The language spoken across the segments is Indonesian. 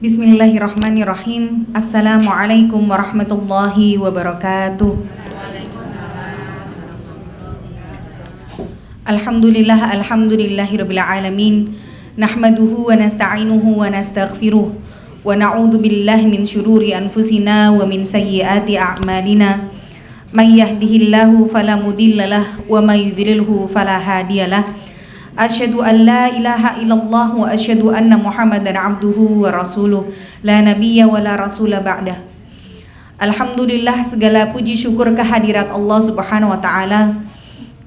Bismillahirrahmanirrahim. Assalamualaikum warahmatullahi wabarakatuh. Alhamdulillahirabbil alamin. Nahmaduhu wa nasta'inuhu wa nastaghfiruh. Wa na'udzu billahi min syururi anfusina wa min sayyiati a'malina. May yahdihillahu fala mudhillalah wa may yudhlilhu fala hadiyalah. Asyhadu an la ilaha illallah wa asyhadu anna Muhammadan abduhu wa rasuluh la nabiyya wa la rasula ba'dah. Alhamdulillah, segala puji syukur kehadirat Allah Subhanahu wa taala.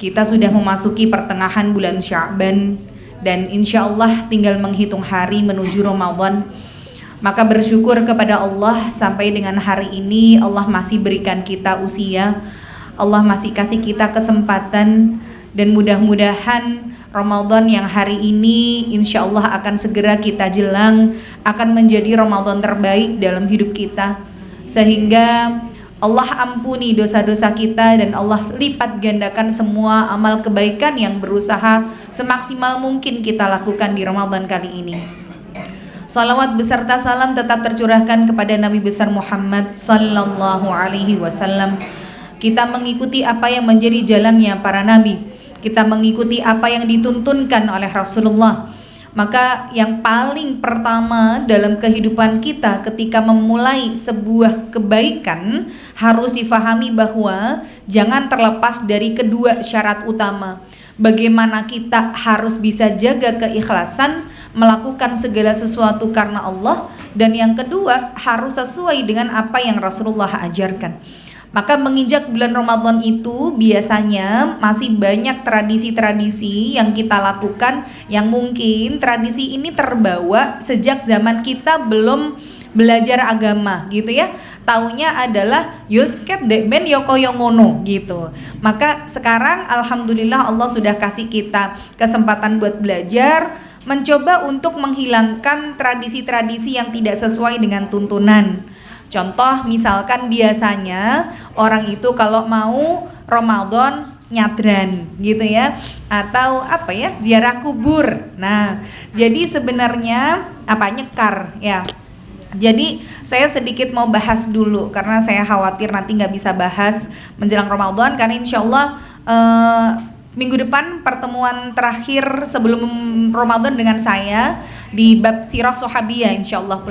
Kita sudah memasuki pertengahan bulan Sya'ban dan insyaallah tinggal menghitung hari menuju Ramadan. Maka bersyukur kepada Allah sampai dengan hari ini Allah masih berikan kita usia, Allah masih kasih kita kesempatan, dan mudah-mudahan Ramadan yang hari ini insya Allah akan segera kita jelang akan menjadi Ramadan terbaik dalam hidup kita, sehingga Allah ampuni dosa-dosa kita dan Allah lipat gandakan semua amal kebaikan yang berusaha semaksimal mungkin kita lakukan di Ramadan kali ini. Salawat beserta salam tetap tercurahkan kepada Nabi besar Muhammad sallallahu alaihi wasallam. Kita mengikuti apa yang menjadi jalannya para nabi. Kita mengikuti apa yang dituntunkan oleh Rasulullah. Maka yang paling pertama dalam kehidupan kita ketika memulai sebuah kebaikan harus difahami bahwa jangan terlepas dari kedua syarat utama. Bagaimana kita harus bisa jaga keikhlasan melakukan segala sesuatu karena Allah, dan yang kedua harus sesuai dengan apa yang Rasulullah ajarkan. Maka menginjak bulan Ramadan itu biasanya masih banyak tradisi-tradisi yang kita lakukan yang mungkin tradisi ini terbawa sejak zaman kita belum belajar agama gitu ya. Taunya adalah yusket dekben yokoyo ngono gitu. Maka sekarang alhamdulillah Allah sudah kasih kita kesempatan buat belajar, mencoba untuk menghilangkan tradisi-tradisi yang tidak sesuai dengan tuntunan. Contoh misalkan biasanya orang itu kalau mau Ramadan nyadran gitu ya, atau apa ya, ziarah kubur. Nah, jadi sebenarnya apa, nyekar ya. Jadi saya sedikit mau bahas dulu karena saya khawatir nanti nggak bisa bahas menjelang Ramadan, karena insya Allah minggu depan pertemuan terakhir sebelum Ramadan dengan saya di bab sirah sahabiyah insyaallah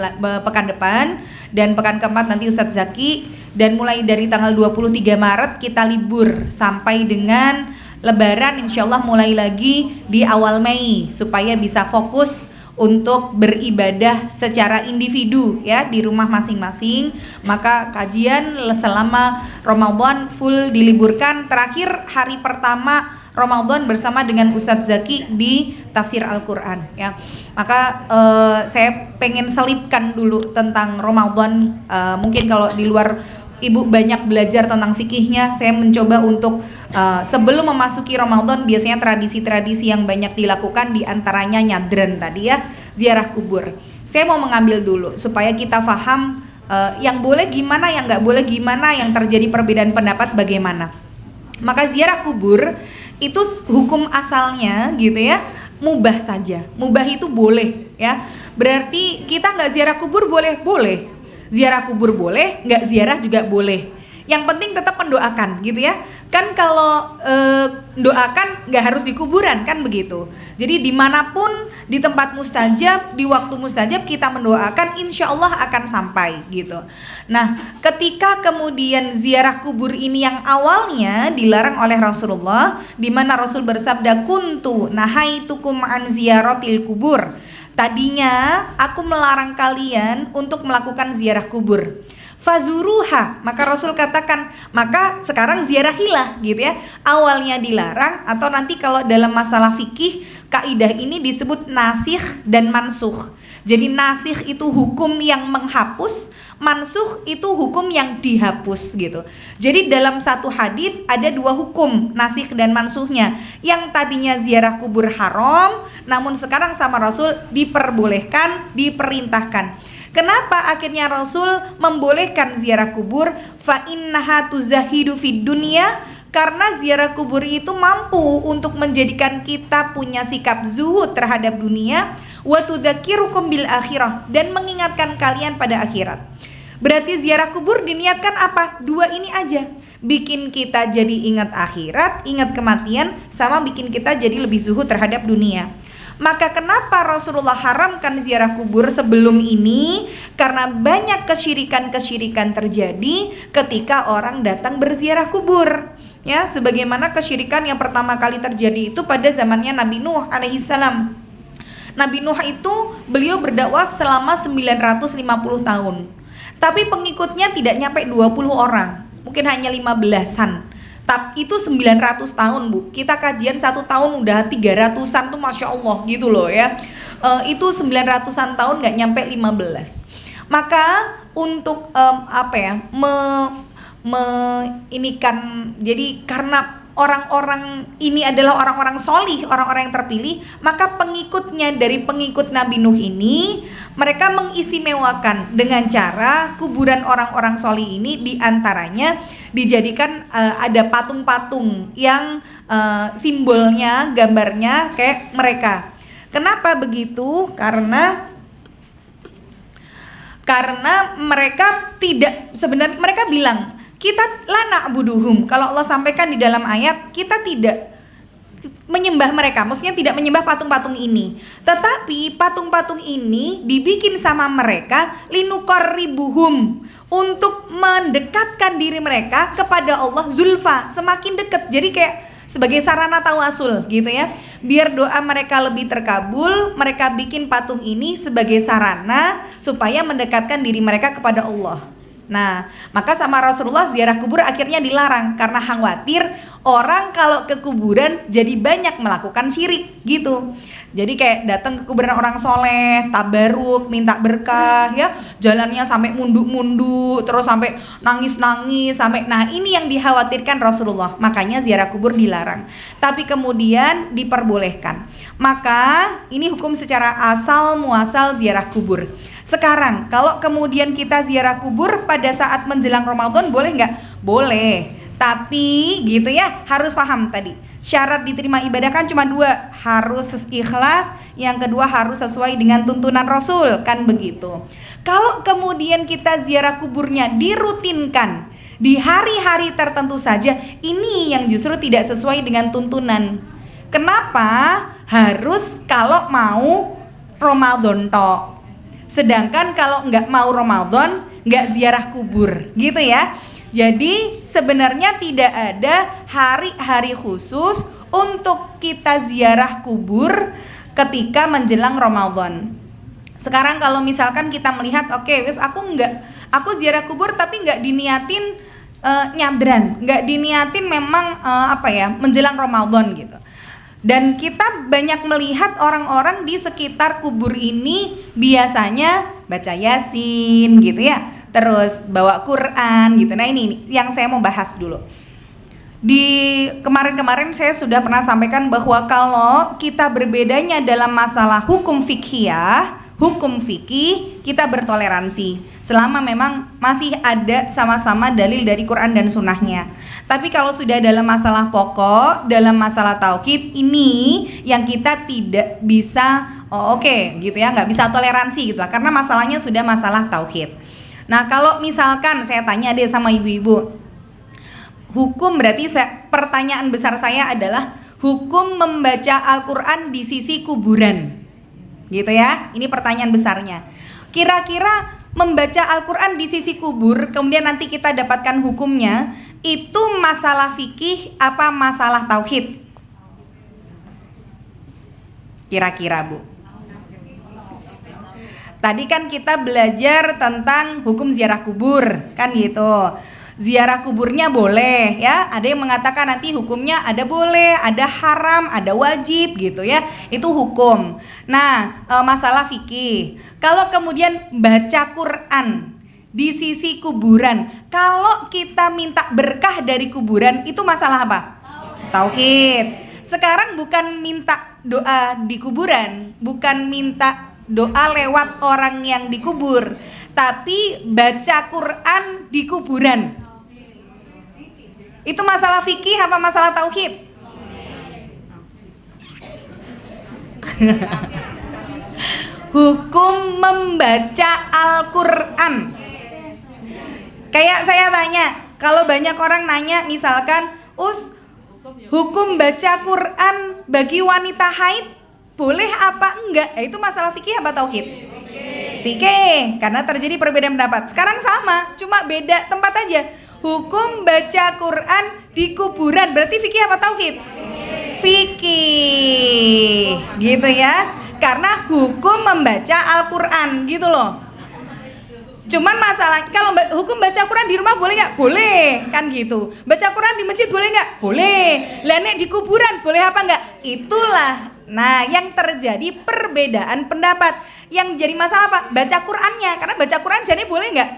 pekan depan, dan pekan keempat nanti Ustadz Zaki, dan mulai dari tanggal 23 Maret kita libur sampai dengan Lebaran insyaallah mulai lagi di awal Mei supaya bisa fokus untuk beribadah secara individu ya di rumah masing-masing. Maka kajian selama Ramadan full diliburkan, terakhir hari pertama Ramadan bersama dengan Ustadz Zaki di tafsir Al-Quran ya. Maka saya pengen selipkan dulu tentang Ramadan. Mungkin kalau di luar Ibu banyak belajar tentang fikihnya, saya mencoba untuk sebelum memasuki Ramadan biasanya tradisi-tradisi yang banyak dilakukan diantaranya nyadran tadi ya, ziarah kubur. Saya mau mengambil dulu supaya kita paham yang boleh gimana, yang nggak boleh gimana, yang terjadi perbedaan pendapat bagaimana. Maka ziarah kubur itu hukum asalnya gitu ya, mubah saja. Mubah itu boleh ya. Berarti kita nggak ziarah kubur boleh? Boleh. Ziarah kubur boleh, nggak ziarah juga boleh. Yang penting tetap mendoakan gitu ya. Kan kalau doakan nggak harus di kuburan kan begitu. Jadi dimanapun, di tempat mustajab, di waktu mustajab kita mendoakan, insya Allah akan sampai gitu. Nah, ketika kemudian ziarah kubur ini yang awalnya dilarang oleh Rasulullah, di mana Rasul bersabda, kuntu nahaitukum an ziyaratil kubur. Tadinya aku melarang kalian untuk melakukan ziarah kubur. Fazuruha, maka Rasul katakan, maka sekarang ziarahilah gitu ya. Awalnya dilarang, atau nanti kalau dalam masalah fikih kaidah ini disebut nasikh dan mansukh. Jadi nasikh itu hukum yang menghapus, mansukh itu hukum yang dihapus gitu. Jadi dalam satu hadis ada dua hukum nasikh dan mansukhnya. Yang tadinya ziarah kubur haram, namun sekarang sama Rasul diperbolehkan, diperintahkan. Kenapa akhirnya Rasul membolehkan ziarah kubur? Fa innaha tuzahidu fid dunya Karena ziarah kubur itu mampu untuk menjadikan kita punya sikap zuhud terhadap dunia, wa tudzakirukum bil akhirah, dan mengingatkan kalian pada akhirat. Berarti ziarah kubur diniatkan apa? Dua ini aja. Bikin kita jadi ingat akhirat, ingat kematian, sama bikin kita jadi lebih zuhud terhadap dunia. Maka kenapa Rasulullah haramkan ziarah kubur sebelum ini? Karena banyak kesyirikan-kesyirikan terjadi ketika orang datang berziarah kubur. Ya, sebagaimana kesyirikan yang pertama kali terjadi itu pada zamannya Nabi Nuh alaihissalam. Nabi Nuh itu beliau berdakwah selama 950 tahun. Tapi pengikutnya tidak nyampe 20 orang, mungkin hanya 15-an. Tapi itu 900 tahun, Bu. Kita kajian 1 tahun udah 300-an tuh, Masya Allah gitu loh ya. Itu 900-an tahun gak nyampe 15. Maka untuk jadi karena orang-orang ini adalah orang-orang solih, orang-orang yang terpilih, maka pengikutnya dari pengikut Nabi Nuh ini, mereka mengistimewakan dengan cara kuburan orang-orang solih ini diantaranya dijadikan ada patung-patung yang simbolnya, gambarnya kayak mereka. Kenapa begitu? Karena mereka tidak, sebenarnya mereka bilang kita la na'buduhum. Kalau Allah sampaikan di dalam ayat, kita tidak menyembah mereka, maksudnya tidak menyembah patung-patung ini. Tetapi patung-patung ini dibikin sama mereka linuqarribuhum, untuk mendekatkan diri mereka kepada Allah zulfa, semakin dekat. Jadi kayak sebagai sarana tawasul gitu ya. Biar doa mereka lebih terkabul, mereka bikin patung ini sebagai sarana supaya mendekatkan diri mereka kepada Allah. Nah, maka sama Rasulullah ziarah kubur akhirnya dilarang karena khawatir orang kalau ke kuburan jadi banyak melakukan syirik gitu. Jadi kayak datang ke kuburan orang soleh, tabaruk, minta berkah ya, jalannya sampai munduk-munduk, terus sampai nangis-nangis, sampai, nah ini yang dikhawatirkan Rasulullah. Makanya ziarah kubur dilarang. Tapi kemudian diperbolehkan. Maka ini hukum secara asal muasal ziarah kubur. Sekarang kalau kemudian kita ziarah kubur pada saat menjelang Ramadan boleh nggak? Boleh. Tapi gitu ya, harus paham tadi. Syarat diterima ibadah kan cuma 2, harus ikhlas, yang kedua harus sesuai dengan tuntunan Rasul, kan begitu. Kalau kemudian kita ziarah kuburnya dirutinkan di hari-hari tertentu saja, ini yang justru tidak sesuai dengan tuntunan. Kenapa? Harus kalau mau Ramadan tok. Sedangkan kalau nggak mau Ramadan, nggak ziarah kubur, gitu ya. Jadi sebenarnya tidak ada hari-hari khusus untuk kita ziarah kubur ketika menjelang Ramadan. Sekarang kalau misalkan kita melihat, oke, wis aku ziarah kubur tapi nggak diniatin nyadran, nggak diniatin memang menjelang Ramadan gitu. Dan kita banyak melihat orang-orang di sekitar kubur ini biasanya baca Yasin gitu ya, terus bawa Quran gitu. Nah ini yang saya mau bahas dulu. Di kemarin-kemarin saya sudah pernah sampaikan bahwa kalau kita berbedanya dalam masalah hukum fikih, kita bertoleransi selama memang masih ada sama-sama dalil dari Quran dan sunnahnya. Tapi kalau sudah dalam masalah pokok, dalam masalah tauhid, ini yang kita tidak bisa gitu ya, nggak bisa toleransi gitu lah, karena masalahnya sudah masalah tauhid. Nah kalau misalkan saya tanya deh sama ibu-ibu, hukum berarti pertanyaan besar saya adalah hukum membaca Al-Quran di sisi kuburan, gitu ya. Ini pertanyaan besarnya. Kira-kira membaca Al-Quran di sisi kubur, kemudian nanti kita dapatkan hukumnya, itu masalah fikih apa masalah tauhid? Kira-kira Bu. Tadi kan kita belajar tentang hukum ziarah kubur, kan gitu. Ziarah kuburnya boleh ya, ada yang mengatakan nanti hukumnya ada boleh, ada haram, ada wajib gitu ya, itu hukum. Nah masalah fikih, kalau kemudian baca Quran di sisi kuburan, kalau kita minta berkah dari kuburan, itu masalah apa? Tauhid. Sekarang bukan minta doa di kuburan, bukan minta doa lewat orang yang dikubur, tapi baca Quran di kuburan. Itu masalah fikih apa masalah tauhid? Hukum membaca Al-Quran. Kayak saya tanya, kalau banyak orang nanya misalkan, hukum baca Quran bagi wanita haid boleh apa enggak? Itu masalah fikih apa tauhid? Fikih, karena terjadi perbedaan pendapat. Sekarang sama, cuma beda tempat aja. Hukum baca Quran di kuburan berarti fikih apa tauhid? Fikih, gitu ya. Karena hukum membaca Al-Quran, gitu loh. Cuman masalah kalau hukum baca Quran di rumah boleh nggak? Boleh, kan gitu. Baca Quran di masjid boleh nggak? Boleh. Lah nek di kuburan boleh apa nggak? Itulah. Nah, yang terjadi perbedaan pendapat. Yang jadi masalah apa? Baca Qurannya. Karena baca Quran jadi boleh nggak?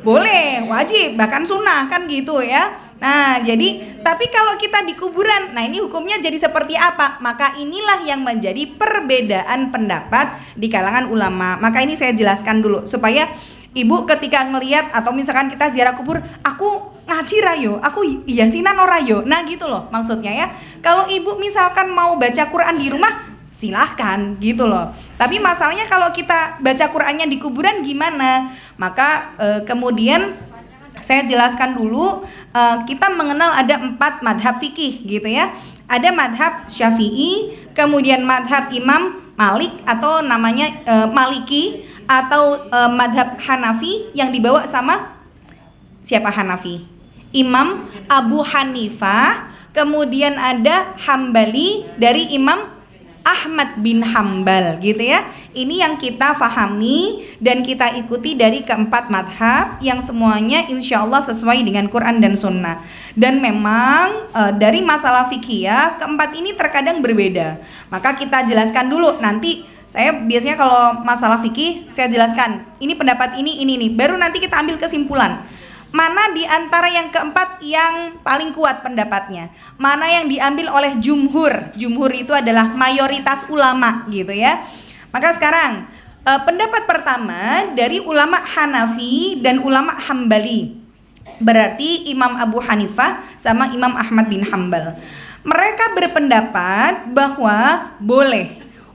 Boleh, wajib, bahkan sunnah, kan gitu ya. Nah, jadi tapi kalau kita di kuburan, nah ini hukumnya jadi seperti apa? Maka inilah yang menjadi perbedaan pendapat di kalangan ulama. Maka ini saya jelaskan dulu supaya ibu ketika ngelihat atau misalkan kita ziarah kubur, aku ngaji rayo, aku yasinan orayo. Nah gitu loh maksudnya ya. Kalau ibu misalkan mau baca Quran di rumah, silahkan gitu loh. Tapi masalahnya kalau kita baca Qurannya di kuburan gimana? Maka kemudian saya jelaskan dulu, kita mengenal ada 4 madhab fikih gitu ya. Ada madhab Syafi'i, kemudian madhab Imam Malik atau namanya Maliki, atau madhab Hanafi yang dibawa sama siapa Hanafi? Imam Abu Hanifah. Kemudian ada Hambali dari Imam Ahmad bin Hambal gitu ya. Ini yang kita fahami dan kita ikuti dari keempat madhab yang semuanya insya Allah sesuai dengan Quran dan Sunnah. Dan memang dari masalah fikih ya, keempat ini terkadang berbeda. Maka kita jelaskan dulu. Nanti saya biasanya kalau masalah fikih saya jelaskan ini pendapat ini nih, baru nanti kita ambil kesimpulan. Mana di antara yang keempat yang paling kuat pendapatnya? Mana yang diambil oleh jumhur? Jumhur itu adalah mayoritas ulama gitu ya. Maka sekarang pendapat pertama dari ulama Hanafi dan ulama Hambali. Berarti Imam Abu Hanifah sama Imam Ahmad bin Hambal. Mereka berpendapat bahwa boleh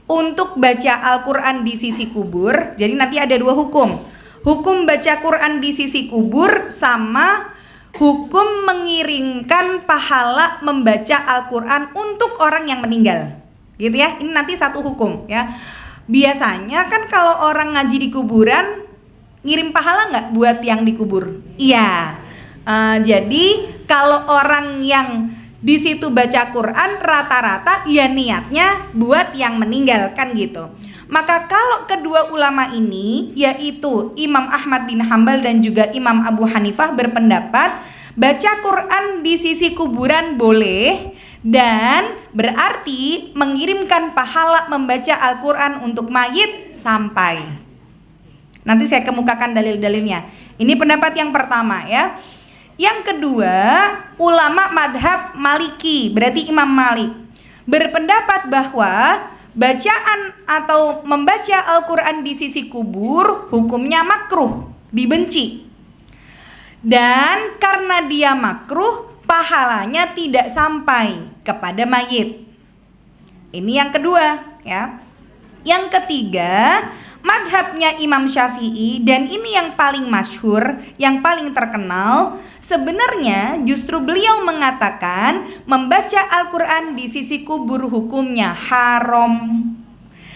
untuk baca Al-Quran di sisi kubur. Jadi nanti ada 2 hukum. Hukum baca Quran di sisi kubur sama hukum mengirimkan pahala membaca Al-Quran untuk orang yang meninggal. Gitu ya, ini nanti satu hukum ya. Biasanya kan kalau orang ngaji di kuburan ngirim pahala nggak buat yang dikubur? Iya. Jadi kalau orang yang di situ baca Quran rata-rata ya niatnya buat yang meninggal kan gitu. Maka kalau kedua ulama ini yaitu Imam Ahmad bin Hambal dan juga Imam Abu Hanifah berpendapat baca Quran di sisi kuburan boleh dan berarti mengirimkan pahala membaca Al-Quran untuk mayit sampai. Nanti saya kemukakan dalil-dalilnya. Ini pendapat yang pertama ya. Yang kedua, ulama madhab Maliki, berarti Imam Malik, berpendapat bahwa bacaan atau membaca Al-Quran di sisi kubur hukumnya makruh, dibenci. Dan karena dia makruh, pahalanya tidak sampai kepada mayit. Ini yang kedua ya. Yang ketiga, madhabnya Imam Syafi'i, dan ini yang paling masyhur, yang paling terkenal. Sebenarnya justru beliau mengatakan membaca Al-Quran di sisi kubur hukumnya haram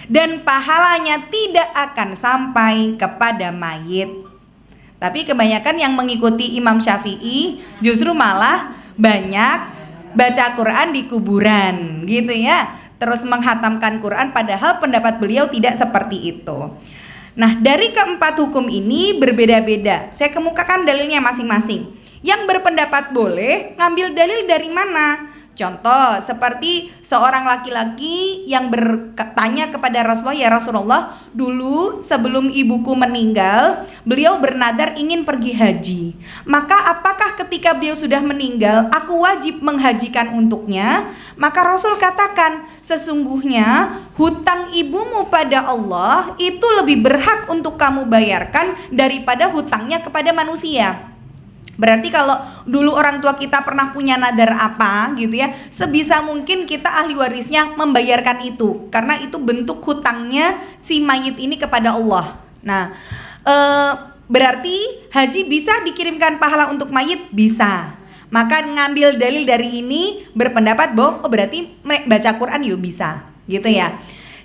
dan pahalanya tidak akan sampai kepada mayit. Tapi kebanyakan yang mengikuti Imam Syafi'i justru malah banyak baca Quran di kuburan gitu ya. Terus menghatamkan Quran, padahal pendapat beliau tidak seperti itu. Nah, dari keempat hukum ini berbeda-beda. Saya kemukakan dalilnya masing-masing. Yang berpendapat boleh ngambil dalil dari mana? Contoh seperti seorang laki-laki yang bertanya kepada Rasulullah, ya Rasulullah, dulu sebelum ibuku meninggal, beliau bernadar ingin pergi haji. Maka apakah ketika beliau sudah meninggal, aku wajib menghajikan untuknya? Maka Rasul katakan, sesungguhnya hutang ibumu pada Allah itu lebih berhak untuk kamu bayarkan daripada hutangnya kepada manusia. Berarti kalau dulu orang tua kita pernah punya nadar apa gitu ya, sebisa mungkin kita ahli warisnya membayarkan itu, karena itu bentuk hutangnya si mayit ini kepada Allah. Nah, berarti haji bisa dikirimkan pahala untuk mayit? Bisa. Maka ngambil dalil dari ini berpendapat bahwa berarti baca Quran yuk bisa gitu ya.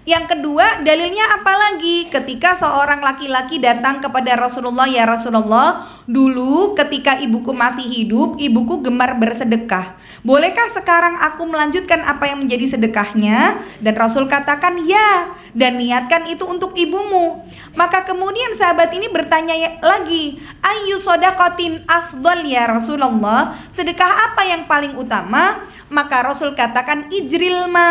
Yang kedua, dalilnya apa lagi? Ketika seorang laki-laki datang kepada Rasulullah, ya Rasulullah, dulu ketika ibuku masih hidup, ibuku gemar bersedekah. Bolehkah sekarang aku melanjutkan apa yang menjadi sedekahnya? Dan Rasul katakan ya, dan niatkan itu untuk ibumu. Maka kemudian sahabat ini bertanya lagi, ayyu sodakotin afdal ya Rasulullah, sedekah apa yang paling utama? Maka Rasul katakan ijril ma,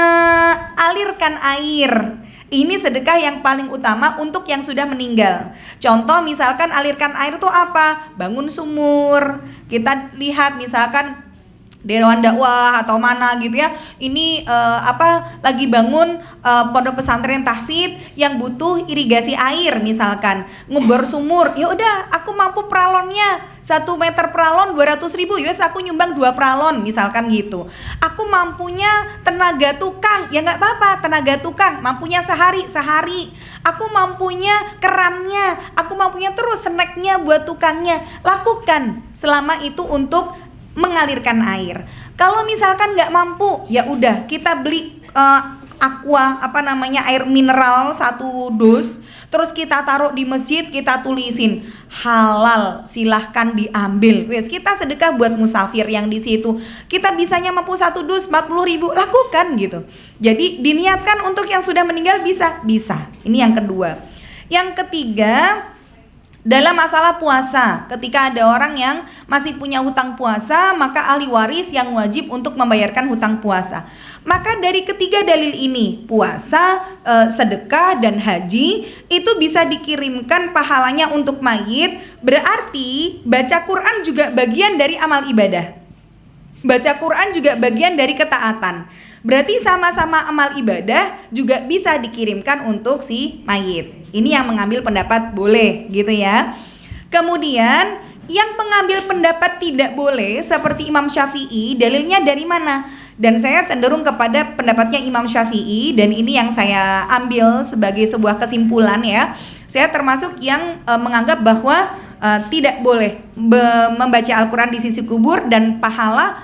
alirkan air. Ini sedekah yang paling utama untuk yang sudah meninggal. Contoh misalkan alirkan air itu apa? Bangun sumur. Kita lihat misalkan Dewan dakwah atau mana gitu ya, ini lagi bangun pondok pesantren tahfidz yang butuh irigasi air, misalkan ngebor sumur, ya udah aku mampu pralonnya 1 meter pralon 200.000, yus aku nyumbang 2 pralon misalkan gitu. Aku mampunya tenaga tukang, ya nggak apa-apa, tenaga tukang mampunya sehari. Aku mampunya kerannya, aku mampunya terus snacknya buat tukangnya, lakukan selama itu untuk mengalirkan air. Kalau misalkan nggak mampu, ya udah kita beli air mineral 1 dus, terus kita taruh di masjid, kita tulisin halal, silahkan diambil. Wes, kita sedekah buat musafir yang di situ. Kita bisanya mampu 1 dus 40.000, lakukan gitu. Jadi diniatkan untuk yang sudah meninggal bisa. Ini yang kedua. Yang ketiga, dalam masalah puasa, ketika ada orang yang masih punya hutang puasa, maka ahli waris yang wajib untuk membayarkan hutang puasa. Maka dari ketiga dalil ini, puasa, sedekah, dan haji, itu bisa dikirimkan pahalanya untuk mayit. Berarti baca Quran juga bagian dari amal ibadah. Baca Quran juga bagian dari ketaatan. Berarti sama-sama amal ibadah juga bisa dikirimkan untuk si mayit. Ini yang mengambil pendapat boleh gitu ya. Kemudian yang mengambil pendapat tidak boleh seperti Imam Syafi'i, dalilnya dari mana? Dan saya cenderung kepada pendapatnya Imam Syafi'i, dan ini yang saya ambil sebagai sebuah kesimpulan ya. Saya termasuk yang menganggap bahwa tidak boleh membaca Al-Quran di sisi kubur, dan pahala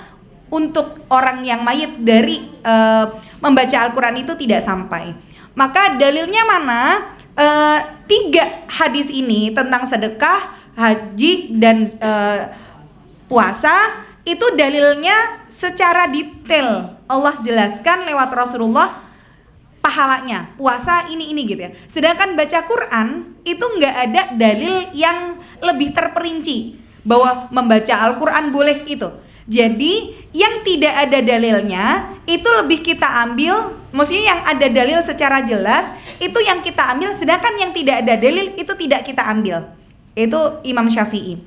untuk orang yang mayit dari membaca Al-Quran itu tidak sampai. Maka dalilnya mana? 3 hadis ini tentang sedekah, haji, dan puasa, itu dalilnya secara detail Allah jelaskan lewat Rasulullah pahalanya, puasa ini gitu ya. Sedangkan baca Quran itu nggak ada dalil yang lebih terperinci bahwa membaca Al-Quran boleh itu. Jadi yang tidak ada dalilnya itu lebih kita ambil, maksudnya yang ada dalil secara jelas itu yang kita ambil, sedangkan yang tidak ada dalil itu tidak kita ambil. Itu Imam Syafi'i.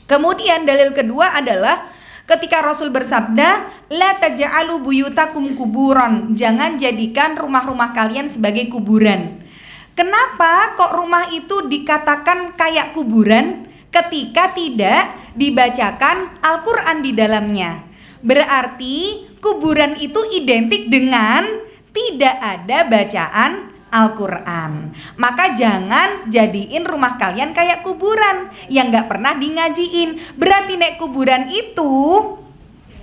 Kemudian dalil kedua adalah ketika Rasul bersabda, la taj'alu buyutakum kuburan, jangan jadikan rumah-rumah kalian sebagai kuburan. Kenapa kok rumah itu dikatakan kayak kuburan ketika tidak dibacakan Al-Quran di dalamnya? Berarti kuburan itu identik dengan tidak ada bacaan Al-Quran. Maka jangan jadiin rumah kalian kayak kuburan yang gak pernah di ngajiin. Berarti nek kuburan itu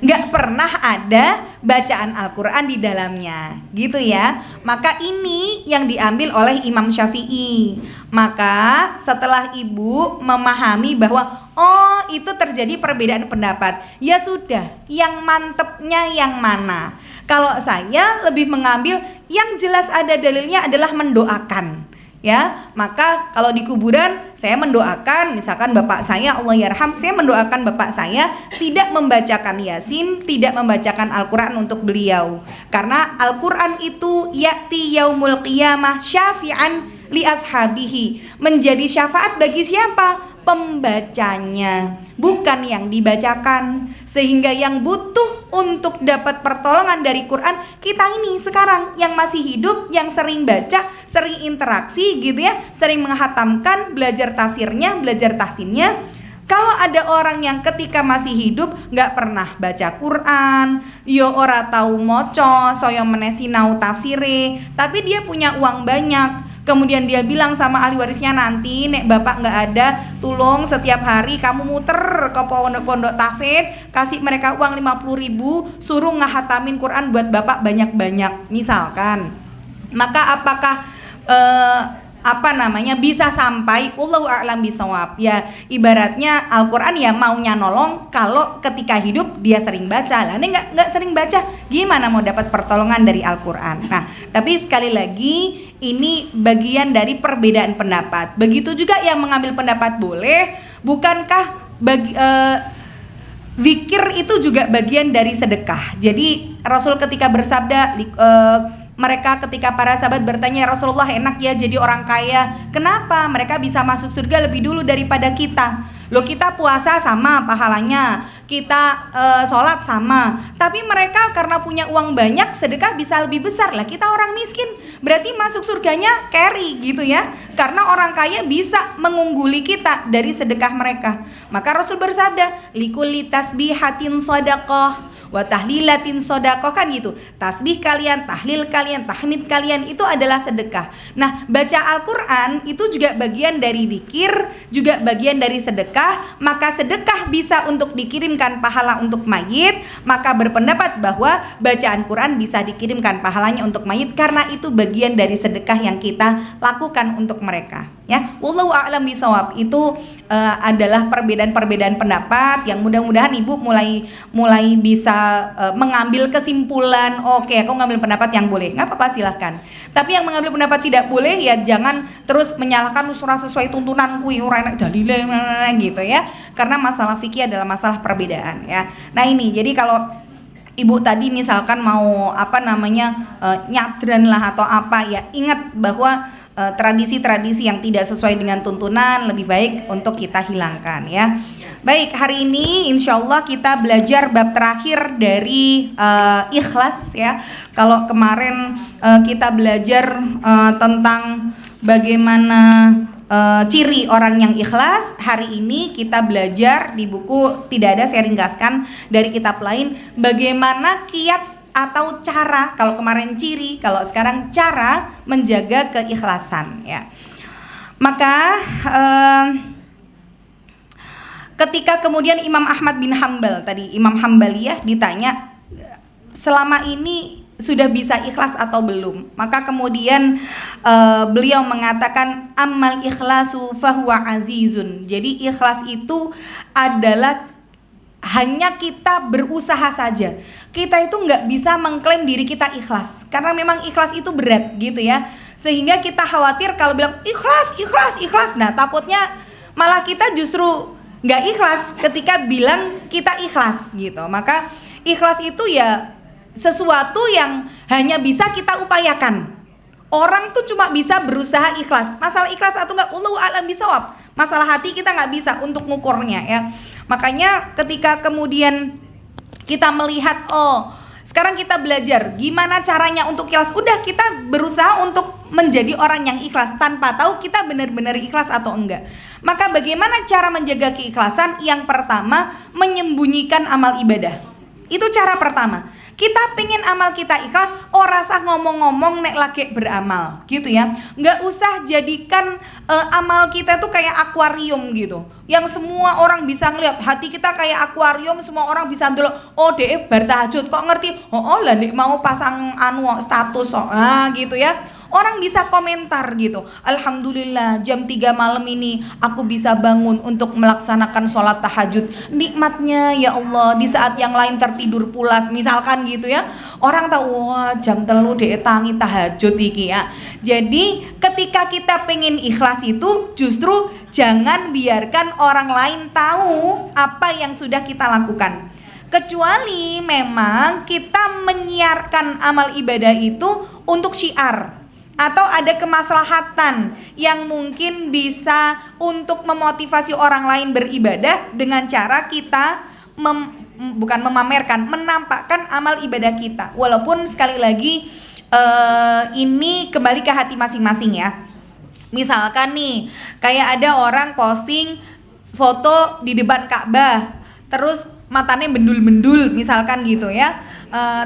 gak pernah ada bacaan Al-Quran di dalamnya, gitu ya. Maka ini yang diambil oleh Imam Syafi'i. Maka setelah ibu memahami bahwa oh itu terjadi perbedaan pendapat, ya sudah, yang mantepnya yang mana? Kalau saya lebih mengambil yang jelas ada dalilnya adalah mendoakan, ya. Maka kalau di kuburan saya mendoakan, misalkan bapak saya Allah yarham, saya mendoakan bapak saya tidak membacakan Yasin, tidak membacakan Al-Quran untuk beliau, karena Al-Quran itu ya'ti yaumul qiyamah syafi'an li ashabihi, menjadi syafaat bagi siapa? Pembacanya, bukan yang dibacakan. Sehingga yang butuh untuk dapat pertolongan dari Quran kita ini sekarang yang masih hidup, yang sering baca, sering interaksi gitu ya, sering menghatamkan, belajar tafsirnya, belajar tahsinnya. Kalau ada orang yang ketika masih hidup nggak pernah baca Quran, yo ora tahu moco, soyo menesi nau tafsire, tapi dia punya uang banyak. Kemudian dia bilang sama ahli warisnya, nanti nek bapak nggak ada, tolong setiap hari kamu muter ke pondok-pondok tahfidz, kasih mereka uang 50.000, suruh ngahatamin Quran buat bapak banyak-banyak, misalkan. Maka apakah bisa sampai Allahu a'lam bisawab. Ya ibaratnya Al-Qur'an ya maunya nolong kalau ketika hidup dia sering baca. Lah ini enggak sering baca, gimana mau dapat pertolongan dari Al-Qur'an. Nah, tapi sekali lagi ini bagian dari perbedaan pendapat. Begitu juga yang mengambil pendapat boleh, bukankah zikir itu juga bagian dari sedekah. Jadi Rasul ketika bersabda mereka ketika para sahabat bertanya, Rasulullah enak ya jadi orang kaya, kenapa mereka bisa masuk surga lebih dulu daripada kita? Loh kita puasa sama pahalanya, kita sholat sama, tapi mereka karena punya uang banyak sedekah bisa lebih besar. Lah kita orang miskin, berarti masuk surganya carry gitu ya, karena orang kaya bisa mengungguli kita dari sedekah mereka. Maka Rasul bersabda, likulli tasbihatin shadaqah wa tahlilatin sodako, kan gitu. Tasbih kalian, tahlil kalian, tahmid kalian itu adalah sedekah. Nah baca Al-Quran itu juga bagian dari zikir, juga bagian dari sedekah. Maka sedekah bisa untuk dikirimkan pahala untuk mayit, maka berpendapat bahwa bacaan Quran bisa dikirimkan pahalanya untuk mayit, karena itu bagian dari sedekah yang kita lakukan untuk mereka. Ya, wallahu a'lam bishawab. Itu adalah perbedaan pendapat yang mudah-mudahan ibu mulai bisa mengambil kesimpulan. Oke, aku ngambil pendapat yang boleh, nggak apa-apa silahkan. Tapi yang mengambil pendapat tidak boleh ya jangan terus menyalahkan surah sesuai tuntunan kui ora enak dalile gitu ya. Karena masalah fikih adalah masalah perbedaan ya. Nah ini jadi kalau ibu tadi misalkan mau nyadran lah atau apa ya, ingat bahwa tradisi-tradisi yang tidak sesuai dengan tuntunan lebih baik untuk kita hilangkan ya. Baik, hari ini insya Allah kita belajar bab terakhir dari ikhlas ya. Kalau kemarin kita belajar tentang bagaimana ciri orang yang ikhlas, hari ini kita belajar di buku tidak ada, saya ringkaskan dari kitab lain, bagaimana kiat atau cara, kalau kemarin ciri, kalau sekarang cara menjaga keikhlasan ya. Maka ketika kemudian Imam Ahmad bin Hambal tadi, Imam Hambaliyah ditanya selama ini sudah bisa ikhlas atau belum, maka kemudian beliau mengatakan ammal ikhlasu fahuwa azizun. Jadi ikhlas itu adalah hanya kita berusaha saja. Kita itu nggak bisa mengklaim diri kita ikhlas, karena memang ikhlas itu berat gitu ya. Sehingga kita khawatir kalau bilang ikhlas. Nah takutnya malah kita justru nggak ikhlas ketika bilang kita ikhlas gitu. Maka ikhlas itu ya sesuatu yang hanya bisa kita upayakan. Orang tuh cuma bisa berusaha ikhlas. Masalah ikhlas atau enggak, Allahu a'lam bishawab. Masalah hati kita nggak bisa untuk ngukurnya ya. Makanya ketika kemudian kita melihat, oh sekarang kita belajar gimana caranya untuk ikhlas. Udah kita berusaha untuk menjadi orang yang ikhlas tanpa tahu kita benar-benar ikhlas atau enggak. Maka bagaimana cara menjaga keikhlasan? Yang pertama, menyembunyikan amal ibadah. Itu cara pertama. Kita pengen amal kita ikhlas, rasa ngomong-ngomong nek lagi beramal gitu ya. Nggak usah jadikan amal kita tuh kayak akuarium gitu, yang semua orang bisa ngeliat. Hati kita kayak akuarium, semua orang bisa ndelok. Oh dek bar tahajud kok ngerti. Oh lah dek mau pasang status gitu ya. Orang bisa komentar gitu, alhamdulillah jam 3 malam ini aku bisa bangun untuk melaksanakan sholat tahajud. Nikmatnya ya Allah, di saat yang lain tertidur pulas misalkan gitu ya. Orang tahu, wah jam 3 dek tangi tahajud iki ya. Jadi ketika kita pengen ikhlas itu justru jangan biarkan orang lain tahu apa yang sudah kita lakukan. Kecuali memang kita menyiarkan amal ibadah itu untuk syiar, atau ada kemaslahatan yang mungkin bisa untuk memotivasi orang lain beribadah dengan cara kita bukan memamerkan, menampakkan amal ibadah kita. Walaupun sekali lagi ini kembali ke hati masing-masing ya. Misalkan nih, kayak ada orang posting foto di depan Ka'bah, terus matanya bendul-bendul misalkan gitu ya.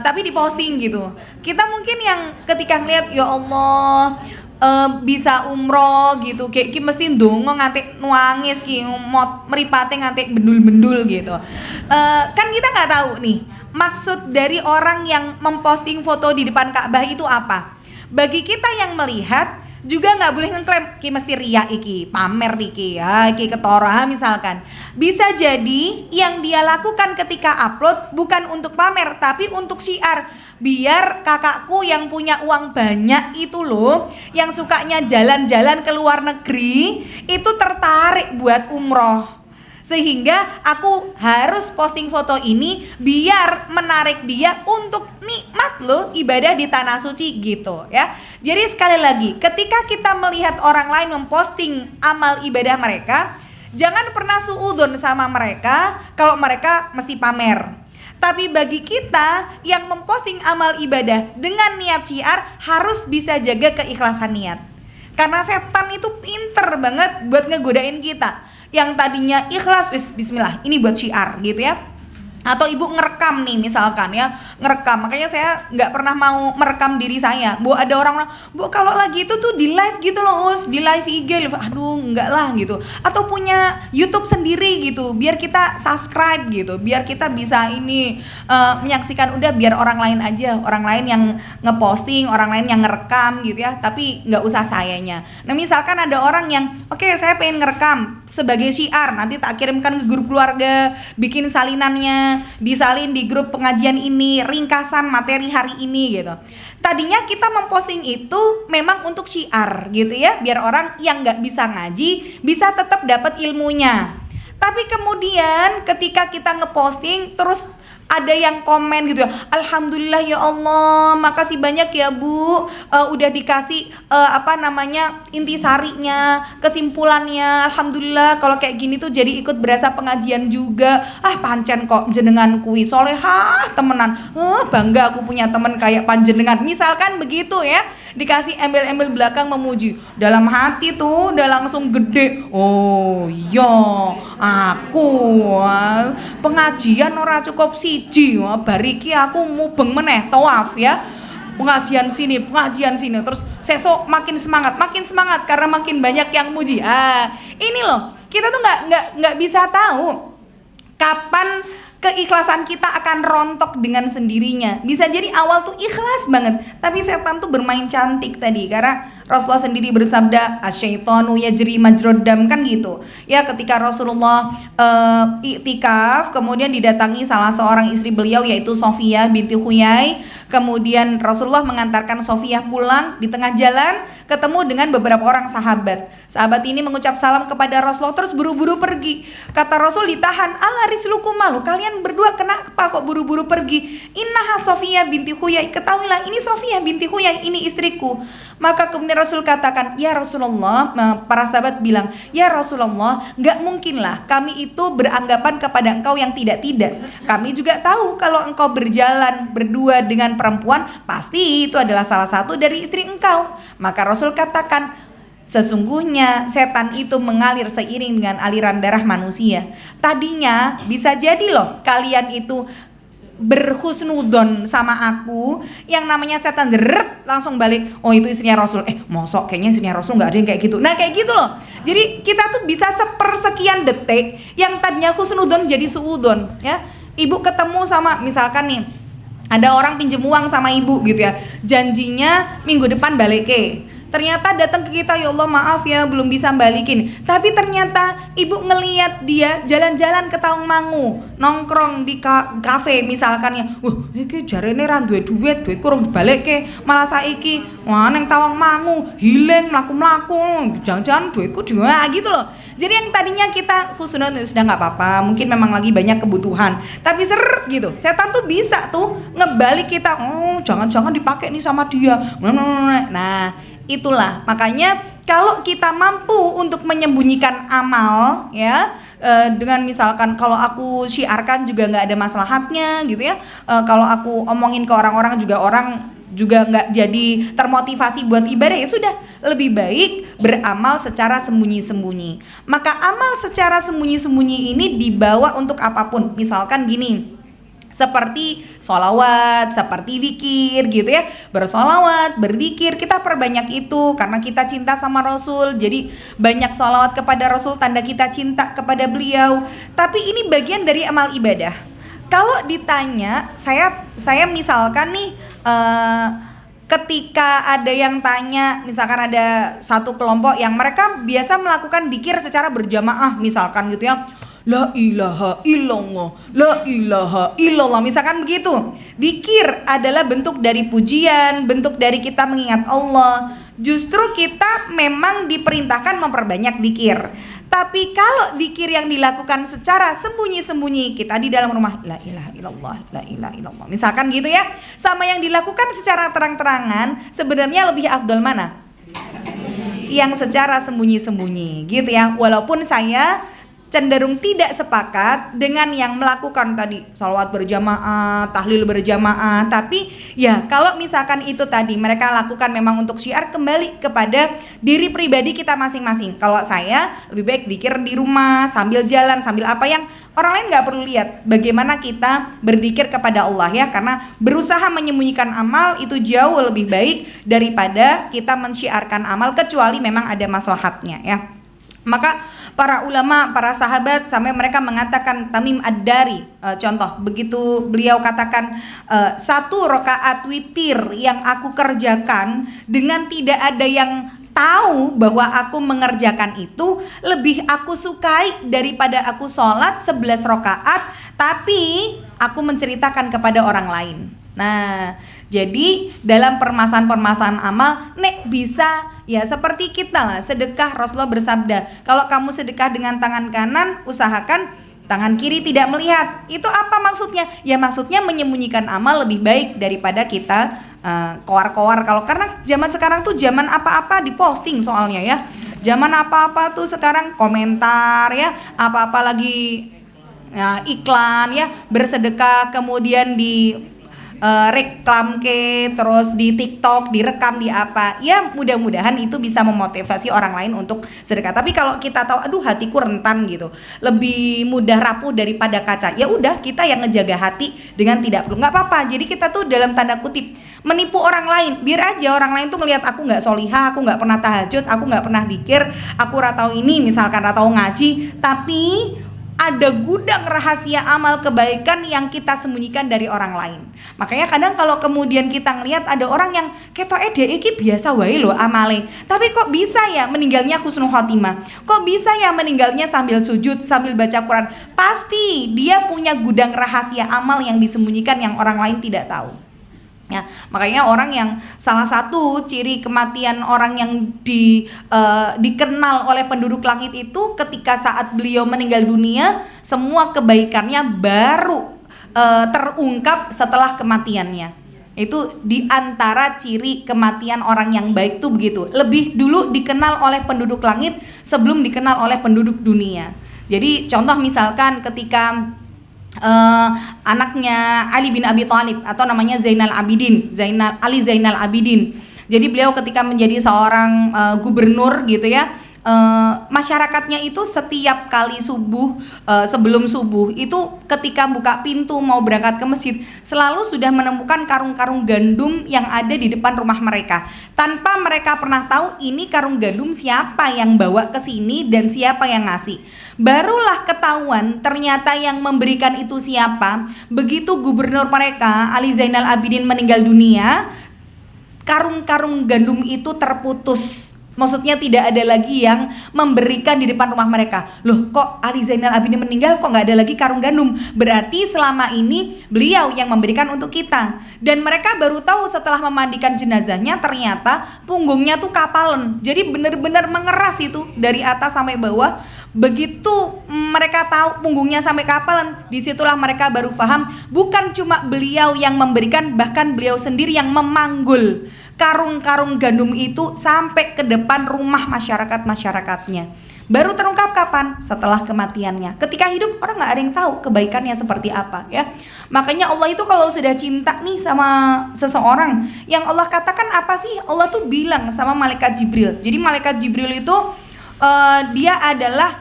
Tapi diposting gitu. Kita mungkin yang ketika ngeliat ya Allah bisa umroh gitu, kayak mesti ndonga nganti nangis ki, mripate nganti bendul-bendul gitu. Kan kita nggak tahu nih maksud dari orang yang memposting foto di depan Ka'bah itu apa. Bagi kita yang melihat juga nggak boleh ngeklaim ki mesti ria iki, pamer iki ya, iki ketora misalkan. Bisa jadi yang dia lakukan ketika upload bukan untuk pamer tapi untuk syiar. Biar kakakku yang punya uang banyak itu loh, yang sukanya jalan-jalan ke luar negeri, itu tertarik buat umroh. Sehingga aku harus posting foto ini biar menarik dia untuk nikmat loh ibadah di tanah suci gitu ya. Jadi sekali lagi, ketika kita melihat orang lain memposting amal ibadah mereka, jangan pernah suudzon sama mereka kalau mereka mesti pamer. Tapi bagi kita yang memposting amal ibadah dengan niat syiar, harus bisa jaga keikhlasan niat. Karena setan itu pinter banget buat ngegodain kita. Yang tadinya ikhlas, bismillah, ini buat syiar gitu ya. Atau ibu ngerekam nih misalkan ya, ngerekam. Makanya saya nggak pernah mau merekam diri saya. Bu, ada orang Bu kalau lagi itu tuh di live gitu loh Us, di live IG, aduh enggak lah gitu. Atau punya YouTube sendiri gitu, biar kita subscribe gitu, biar kita bisa ini menyaksikan. Udah biar orang lain aja, orang lain yang ngeposting, orang lain yang ngerekam gitu ya. Tapi nggak usah sayanya. Nah misalkan ada orang yang oke, saya pengen ngerekam sebagai syiar, nanti tak kirimkan ke grup keluarga, bikin salinannya, disalin di grup pengajian ini, ringkasan materi hari ini gitu. Tadinya kita memposting itu memang untuk syiar gitu ya, biar orang yang nggak bisa ngaji bisa tetap dapat ilmunya. Tapi kemudian ketika kita ngeposting terus ada yang komen gitu ya, alhamdulillah ya Allah, makasih banyak ya Bu, udah dikasih intisarinya, kesimpulannya, alhamdulillah kalau kayak gini tuh jadi ikut berasa pengajian juga. Pancen kok jenengan kui solehah temenan, bangga aku punya temen kayak panjenengan misalkan begitu ya. Dikasih embel-embel belakang memuji, dalam hati tuh udah langsung gede, oh iya aku pengajian ora cukup siji, bariki aku mubeng meneh tawaf ya, pengajian sini, terus sesok makin semangat karena makin banyak yang muji. Ini loh, kita tuh nggak bisa tahu kapan keikhlasan kita akan rontok dengan sendirinya. Bisa jadi awal tuh ikhlas banget, tapi setan tuh bermain cantik tadi. Karena Rasulullah sendiri bersabda, asyaitonu yajri majrod dam, kan gitu. Ya ketika Rasulullah iktikaf, kemudian didatangi salah seorang istri beliau yaitu Sofiyah binti Huyai. Kemudian Rasulullah mengantarkan Sofiyah pulang, di tengah jalan ketemu dengan beberapa orang sahabat. Sahabat ini mengucap salam kepada Rasulullah terus buru-buru pergi. Kata Rasul, ditahan, ala rislukum malu, kalian berdua kenapa kok buru-buru pergi? Innaha Sofiyah binti Huyai, ketahuilah ini Sofiyah binti Huyai, ini istriku. Maka kemudian Rasul katakan, ya Rasulullah, para sahabat bilang, ya Rasulullah, gak mungkinlah kami itu beranggapan kepada engkau yang tidak-tidak. Kami juga tahu kalau engkau berjalan berdua dengan perempuan, pasti itu adalah salah satu dari istri engkau. Maka Rasul katakan, sesungguhnya setan itu mengalir seiring dengan aliran darah manusia. Tadinya bisa jadi loh kalian itu berhusnudon sama aku, yang namanya setan deret langsung balik, oh itu istrinya Rasul, mosok kayaknya istrinya Rasul nggak ada yang kayak gitu. Nah kayak gitu loh. Jadi kita tuh bisa sepersekian detik yang tadinya husnudon jadi suudon ya. Ibu ketemu sama misalkan nih, ada orang pinjem uang sama ibu gitu ya, janjinya minggu depan balik ke. Ternyata datang ke kita, ya Allah maaf ya belum bisa balikin. Tapi ternyata ibu ngeliat dia jalan-jalan ke Tawangmangu, nongkrong di kafe misalkan ya. Iki jarene ra duwe duit kurang dibalik ke. Malah saiki neng Tawangmangu hilang mlaku-mlaku. Jangan-jangan duitku juga gitu loh. Jadi yang tadinya kita husnudon sudah nggak apa-apa, mungkin memang lagi banyak kebutuhan, tapi seret gitu, setan tuh bisa tuh ngebalik kita, oh jangan-jangan dipakai nih sama dia. Nah itulah makanya kalau kita mampu untuk menyembunyikan amal ya, dengan misalkan kalau aku syiarkan juga nggak ada maslahatnya gitu ya, kalau aku omongin ke orang-orang juga orang juga nggak jadi termotivasi buat ibadah, ya sudah, lebih baik beramal secara sembunyi-sembunyi. Maka amal secara sembunyi-sembunyi ini dibawa untuk apapun. Misalkan gini, seperti sholawat, seperti zikir gitu ya. Bersolawat, berzikir, kita perbanyak itu karena kita cinta sama Rasul. Jadi banyak sholawat kepada Rasul, tanda kita cinta kepada beliau. Tapi ini bagian dari amal ibadah. Kalau ditanya, saya misalkan nih, ketika ada yang tanya, misalkan ada satu kelompok yang mereka biasa melakukan zikir secara berjamaah, misalkan gitu ya, la ilaha illallah, la ilaha illallah, misalkan begitu. Zikir adalah bentuk dari pujian, bentuk dari kita mengingat Allah. Justru kita memang diperintahkan memperbanyak zikir. Tapi kalau zikir yang dilakukan secara sembunyi-sembunyi, kita di dalam rumah, la ilaha illallah, la ilaha illallah, misalkan gitu ya, sama yang dilakukan secara terang-terangan, sebenarnya lebih afdol mana? Yang secara sembunyi-sembunyi gitu ya. Walaupun saya cenderung tidak sepakat dengan yang melakukan tadi sholawat berjamaah, tahlil berjamaah. Tapi ya kalau misalkan itu tadi mereka lakukan memang untuk syiar, kembali kepada diri pribadi kita masing-masing. Kalau saya lebih baik zikir di rumah sambil jalan, sambil apa yang orang lain nggak perlu lihat. Bagaimana kita berzikir kepada Allah ya, karena berusaha menyembunyikan amal itu jauh lebih baik daripada kita mensyiarkan amal, kecuali memang ada maslahatnya ya. Maka para ulama, para sahabat sampai mereka mengatakan, Tamim Ad-Dari contoh, begitu beliau katakan, 1 rakaat witir yang aku kerjakan dengan tidak ada yang tahu bahwa aku mengerjakan itu, lebih aku sukai daripada aku sholat 11 rakaat tapi aku menceritakan kepada orang lain. Nah, jadi dalam permasalahan-permasalahan amal, nek bisa ya seperti kita lah, sedekah. Rasulullah bersabda, kalau kamu sedekah dengan tangan kanan, usahakan tangan kiri tidak melihat. Itu apa maksudnya? Ya maksudnya menyembunyikan amal lebih baik daripada kita koar-koar. Kalau karena zaman sekarang tuh zaman apa-apa diposting soalnya ya. Zaman apa-apa tuh sekarang komentar ya, apa-apa lagi ya, iklan ya, bersedekah kemudian di reklam terus di TikTok, direkam di apa. Ya mudah-mudahan itu bisa memotivasi orang lain untuk sedekah. Tapi kalau kita tahu aduh hatiku rentan gitu, lebih mudah rapuh daripada kaca, ya udah kita yang ngejaga hati dengan tidak perlu, nggak apa-apa. Jadi kita tuh dalam tanda kutip menipu orang lain, biar aja orang lain tuh ngelihat aku nggak solihah, aku nggak pernah tahajud, aku nggak pernah zikir, aku ratau ini misalkan, ratau ngaji, tapi ada gudang rahasia amal kebaikan yang kita sembunyikan dari orang lain. Makanya kadang kalau kemudian kita ngelihat ada orang yang ketoke dhek iki biasa wae lho amale, tapi kok bisa ya meninggalnya husnul khotimah, kok bisa ya meninggalnya sambil sujud, sambil baca Quran. Pasti dia punya gudang rahasia amal yang disembunyikan yang orang lain tidak tahu. Ya, makanya orang yang salah satu ciri kematian orang yang dikenal oleh penduduk langit itu ketika saat beliau meninggal dunia, semua kebaikannya baru terungkap setelah kematiannya. Itu diantara ciri kematian orang yang baik tuh begitu. Lebih dulu dikenal oleh penduduk langit sebelum dikenal oleh penduduk dunia. Jadi contoh misalkan ketika anaknya Ali bin Abi Thalib atau namanya Zainal Abidin. Jadi beliau ketika menjadi seorang gubernur gitu ya, masyarakatnya itu setiap kali subuh, sebelum subuh itu ketika buka pintu mau berangkat ke masjid selalu sudah menemukan karung-karung gandum yang ada di depan rumah mereka, tanpa mereka pernah tahu ini karung gandum siapa yang bawa ke sini dan siapa yang ngasih. Barulah ketahuan ternyata yang memberikan itu siapa. Begitu gubernur mereka Ali Zainal Abidin meninggal dunia, karung-karung gandum itu terputus. Maksudnya tidak ada lagi yang memberikan di depan rumah mereka. Loh kok Ali Zainal Abidin meninggal kok gak ada lagi karung gandum? Berarti selama ini beliau yang memberikan untuk kita. Dan mereka baru tahu setelah memandikan jenazahnya ternyata punggungnya tuh kapalan. Jadi benar-benar mengeras itu dari atas sampai bawah. Begitu mereka tahu punggungnya sampai kapalan, disitulah mereka baru paham bukan cuma beliau yang memberikan, bahkan beliau sendiri yang memanggul karung-karung gandum itu sampai ke depan rumah masyarakatnya. Baru terungkap kapan? Setelah kematiannya. Ketika hidup orang nggak ada yang tahu kebaikannya seperti apa ya. Makanya Allah itu kalau sudah cinta nih sama seseorang, yang Allah katakan apa sih? Allah tuh bilang sama malaikat Jibril. Jadi malaikat Jibril itu dia adalah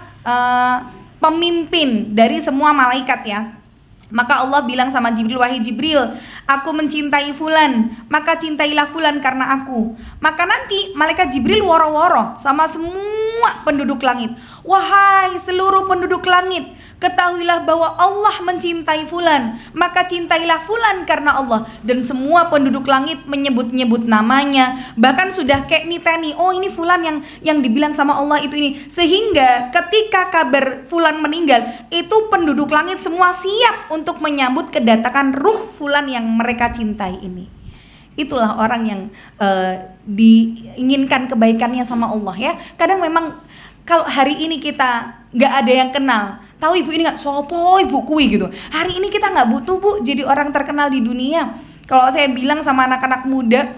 pemimpin dari semua malaikat ya. Maka Allah bilang sama Jibril, wahai Jibril, aku mencintai fulan, maka cintailah fulan karena aku. Maka nanti malaikat Jibril woro-woro sama semua penduduk langit. Wahai seluruh penduduk langit, ketahuilah bahwa Allah mencintai fulan, maka cintailah fulan karena Allah. Dan semua penduduk langit menyebut-nyebut namanya, bahkan sudah kayak niteni, oh ini fulan yang dibilang sama Allah itu ini. Sehingga ketika kabar fulan meninggal, itu penduduk langit semua siap untuk menyambut kedatangan ruh fulan yang mereka cintai ini. Itulah orang yang diinginkan kebaikannya sama Allah ya. Kadang memang kalau hari ini kita nggak ada yang kenal, tahu ibu ini nggak, sopo ibu kui gitu. Hari ini kita nggak butuh bu jadi orang terkenal di dunia. Kalau saya bilang sama anak-anak muda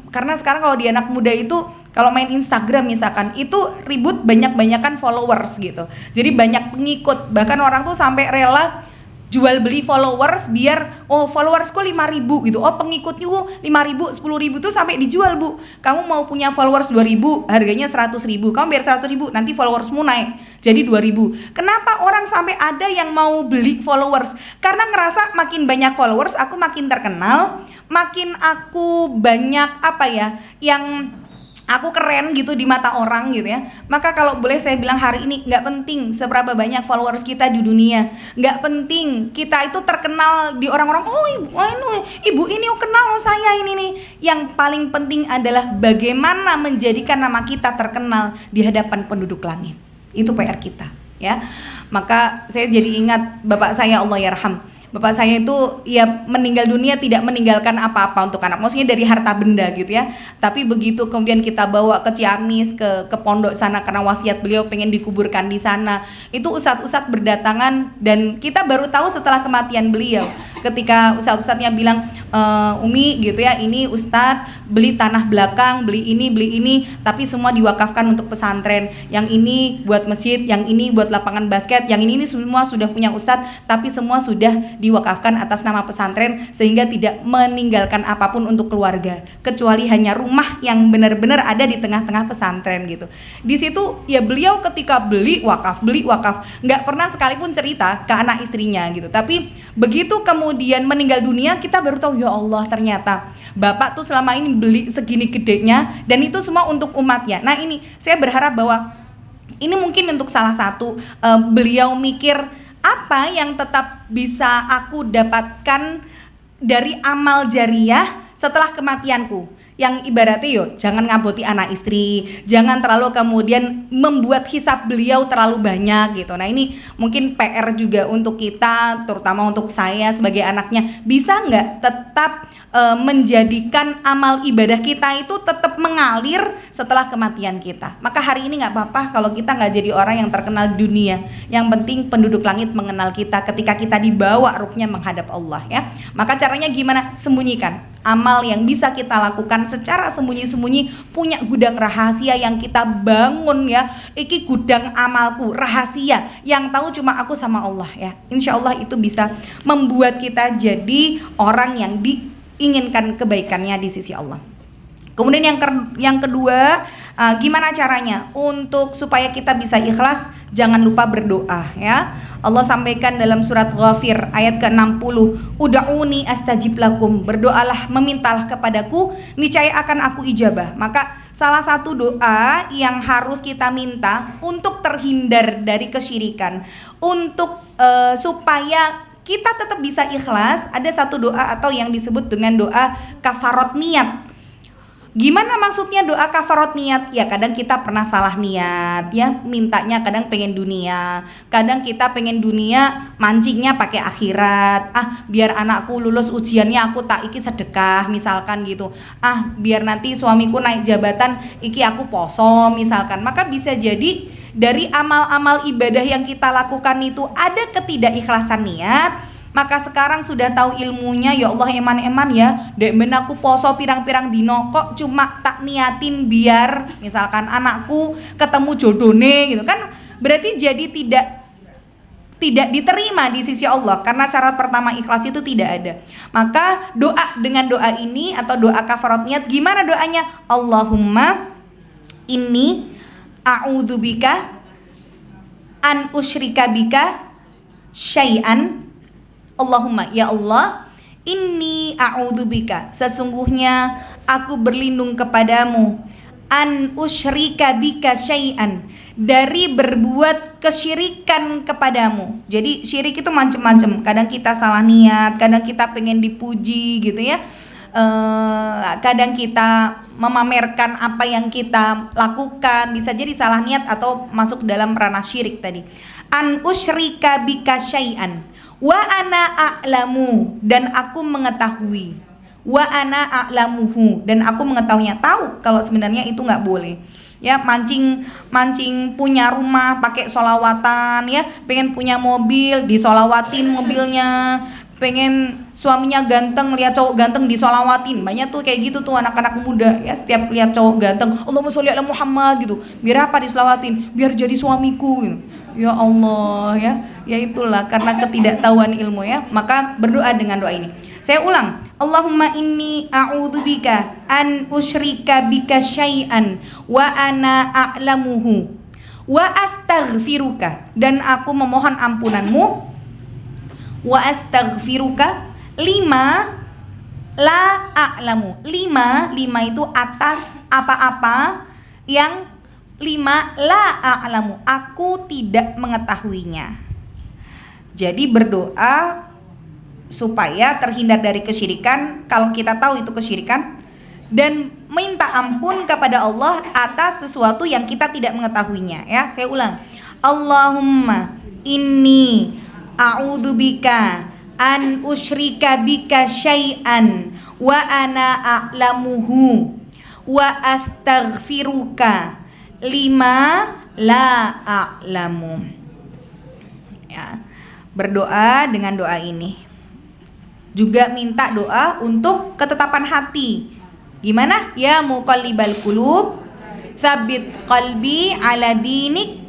karena sekarang kalau di anak muda itu kalau main Instagram misalkan itu ribut banyak-banyakan followers gitu. Jadi banyak pengikut, bahkan orang tuh sampai rela jual beli followers biar followersku 5.000 gitu. Pengikutku 5.000, 10.000 tuh sampai dijual bu. Kamu mau punya followers 2.000, harganya 100.000. Kamu biar 100.000, nanti followersmu naik jadi 2.000. Kenapa orang sampai ada yang mau beli followers? Karena ngerasa makin banyak followers aku makin terkenal, makin aku banyak yang aku keren gitu di mata orang gitu ya. Maka kalau boleh saya bilang hari ini gak penting seberapa banyak followers kita di dunia, gak penting kita itu terkenal di orang-orang, ibu ini kenal saya ini nih. Yang paling penting adalah bagaimana menjadikan nama kita terkenal di hadapan penduduk langit. Itu PR kita ya. Maka saya jadi ingat bapak saya, Allah yarham. Bapak saya itu ya meninggal dunia tidak meninggalkan apa-apa untuk anak, maksudnya dari harta benda gitu ya. Tapi begitu kemudian kita bawa ke Ciamis, ke pondok sana karena wasiat beliau pengen dikuburkan di sana. Itu ustadz-ustadz berdatangan dan kita baru tahu setelah kematian beliau. Ketika ustadz-ustadznya bilang, Umi gitu ya, ini ustadz beli tanah belakang, beli ini, tapi semua diwakafkan untuk pesantren. Yang ini buat masjid, yang ini buat lapangan basket, yang ini semua sudah punya ustadz, tapi semua sudah diwakafkan atas nama pesantren sehingga tidak meninggalkan apapun untuk keluarga kecuali hanya rumah yang benar-benar ada di tengah-tengah pesantren gitu. Di situ ya beliau ketika beli wakaf, nggak pernah sekalipun cerita ke anak istrinya gitu. Tapi begitu kemudian meninggal dunia kita baru tahu, ya Allah ternyata bapak tuh selama ini beli segini gedenya dan itu semua untuk umatnya. Nah ini saya berharap bahwa ini mungkin untuk salah satu beliau mikir apa yang tetap bisa aku dapatkan dari amal jariah setelah kematianku. Yang ibaratnya jangan ngaboti anak istri, jangan terlalu kemudian membuat hisab beliau terlalu banyak gitu. Nah ini mungkin PR juga untuk kita, terutama untuk saya sebagai anaknya, bisa nggak tetap menjadikan amal ibadah kita itu tetap mengalir setelah kematian kita. Maka hari ini nggak apa-apa kalau kita nggak jadi orang yang terkenal di dunia. Yang penting penduduk langit mengenal kita ketika kita dibawa ruhnya menghadap Allah ya. Maka caranya gimana? Sembunyikan amal yang bisa kita lakukan secara sembunyi-sembunyi, punya gudang rahasia yang kita bangun ya. Iki gudang amalku rahasia yang tahu cuma aku sama Allah ya. Insya Allah itu bisa membuat kita jadi orang yang diinginkan kebaikannya di sisi Allah. Kemudian yang kedua, gimana caranya untuk supaya kita bisa ikhlas? Jangan lupa berdoa ya. Allah sampaikan dalam surat Ghafir ayat ke-60, Uda'uni astajib lakum, berdoalah, memintalah kepadaku, niscaya akan aku ijabah. Maka salah satu doa yang harus kita minta untuk terhindar dari kesyirikan, untuk supaya kita tetap bisa ikhlas, ada satu doa atau yang disebut dengan doa kafarat niat. Gimana maksudnya doa kafarat niat? Ya kadang kita pernah salah niat ya, mintanya kadang pengen dunia, kadang kita pengen dunia mancingnya pakai akhirat. Biar anakku lulus ujiannya aku tak iki sedekah misalkan gitu. Biar nanti suamiku naik jabatan iki aku poso misalkan. Maka bisa jadi dari amal-amal ibadah yang kita lakukan itu ada ketidakikhlasan niat, Maka sekarang sudah tahu ilmunya, ya Allah eman-eman ya, dek ben aku poso pirang-pirang dino kok cuma tak niatin biar misalkan anakku ketemu jodone gitu kan, berarti jadi tidak diterima di sisi Allah karena syarat pertama ikhlas itu tidak ada. Maka doa dengan doa ini atau doa kafarat niat, gimana doanya? Allahumma inni a'udzubika an usyrika bika syai'an. Allahumma, ya Allah, inni a'udzubika, sesungguhnya aku berlindung kepadamu, an usyrika bika syai'an, dari berbuat kesyirikan kepadamu. Jadi syirik itu macam-macam. Kadang kita salah niat, kadang kita pengen dipuji gitu ya. Kadang kita memamerkan apa yang kita lakukan, bisa jadi salah niat atau masuk dalam ranah syirik tadi. An usyrika bika syai'an wa ana a'lamu, dan aku mengetahui. Wa ana a'lamuhu, dan aku mengetahuinya, tahu kalau sebenarnya itu nggak boleh. Ya, mancing punya rumah pakai solawatan ya, pengen punya mobil disolawatin mobilnya, pengen suaminya ganteng, lihat cowok ganteng disolawatin. Banyak tuh kayak gitu tuh anak-anak muda ya, setiap lihat cowok ganteng Allahumma sholli ala Muhammad gitu. Biar apa disolawatin? Biar jadi suamiku gitu. Ya Allah ya itulah karena ketidaktahuan ilmu ya. Maka berdoa dengan doa ini. Saya ulang, Allahumma inni a'udzubika an usyrika bika syai'an wa ana a'lamuhu wa astaghfiruka, dan aku memohon ampunanmu, wa astaghfiruka lima la a'lamu. Lima itu atas apa-apa yang lima la a'lamu, aku tidak mengetahuinya. Jadi berdoa supaya terhindar dari kesyirikan kalau kita tahu itu kesyirikan, dan minta ampun kepada Allah atas sesuatu yang kita tidak mengetahuinya ya. Saya ulang, Allahumma inni a'udzubika an usyrika bika syai'an wa ana a'lamuhu wa astaghfiruka lima la a'lamu. Ya, berdoa dengan doa ini. Juga minta doa untuk ketetapan hati. Gimana? Ya muqallibal qulub, tsabbit qalbi ala dinik,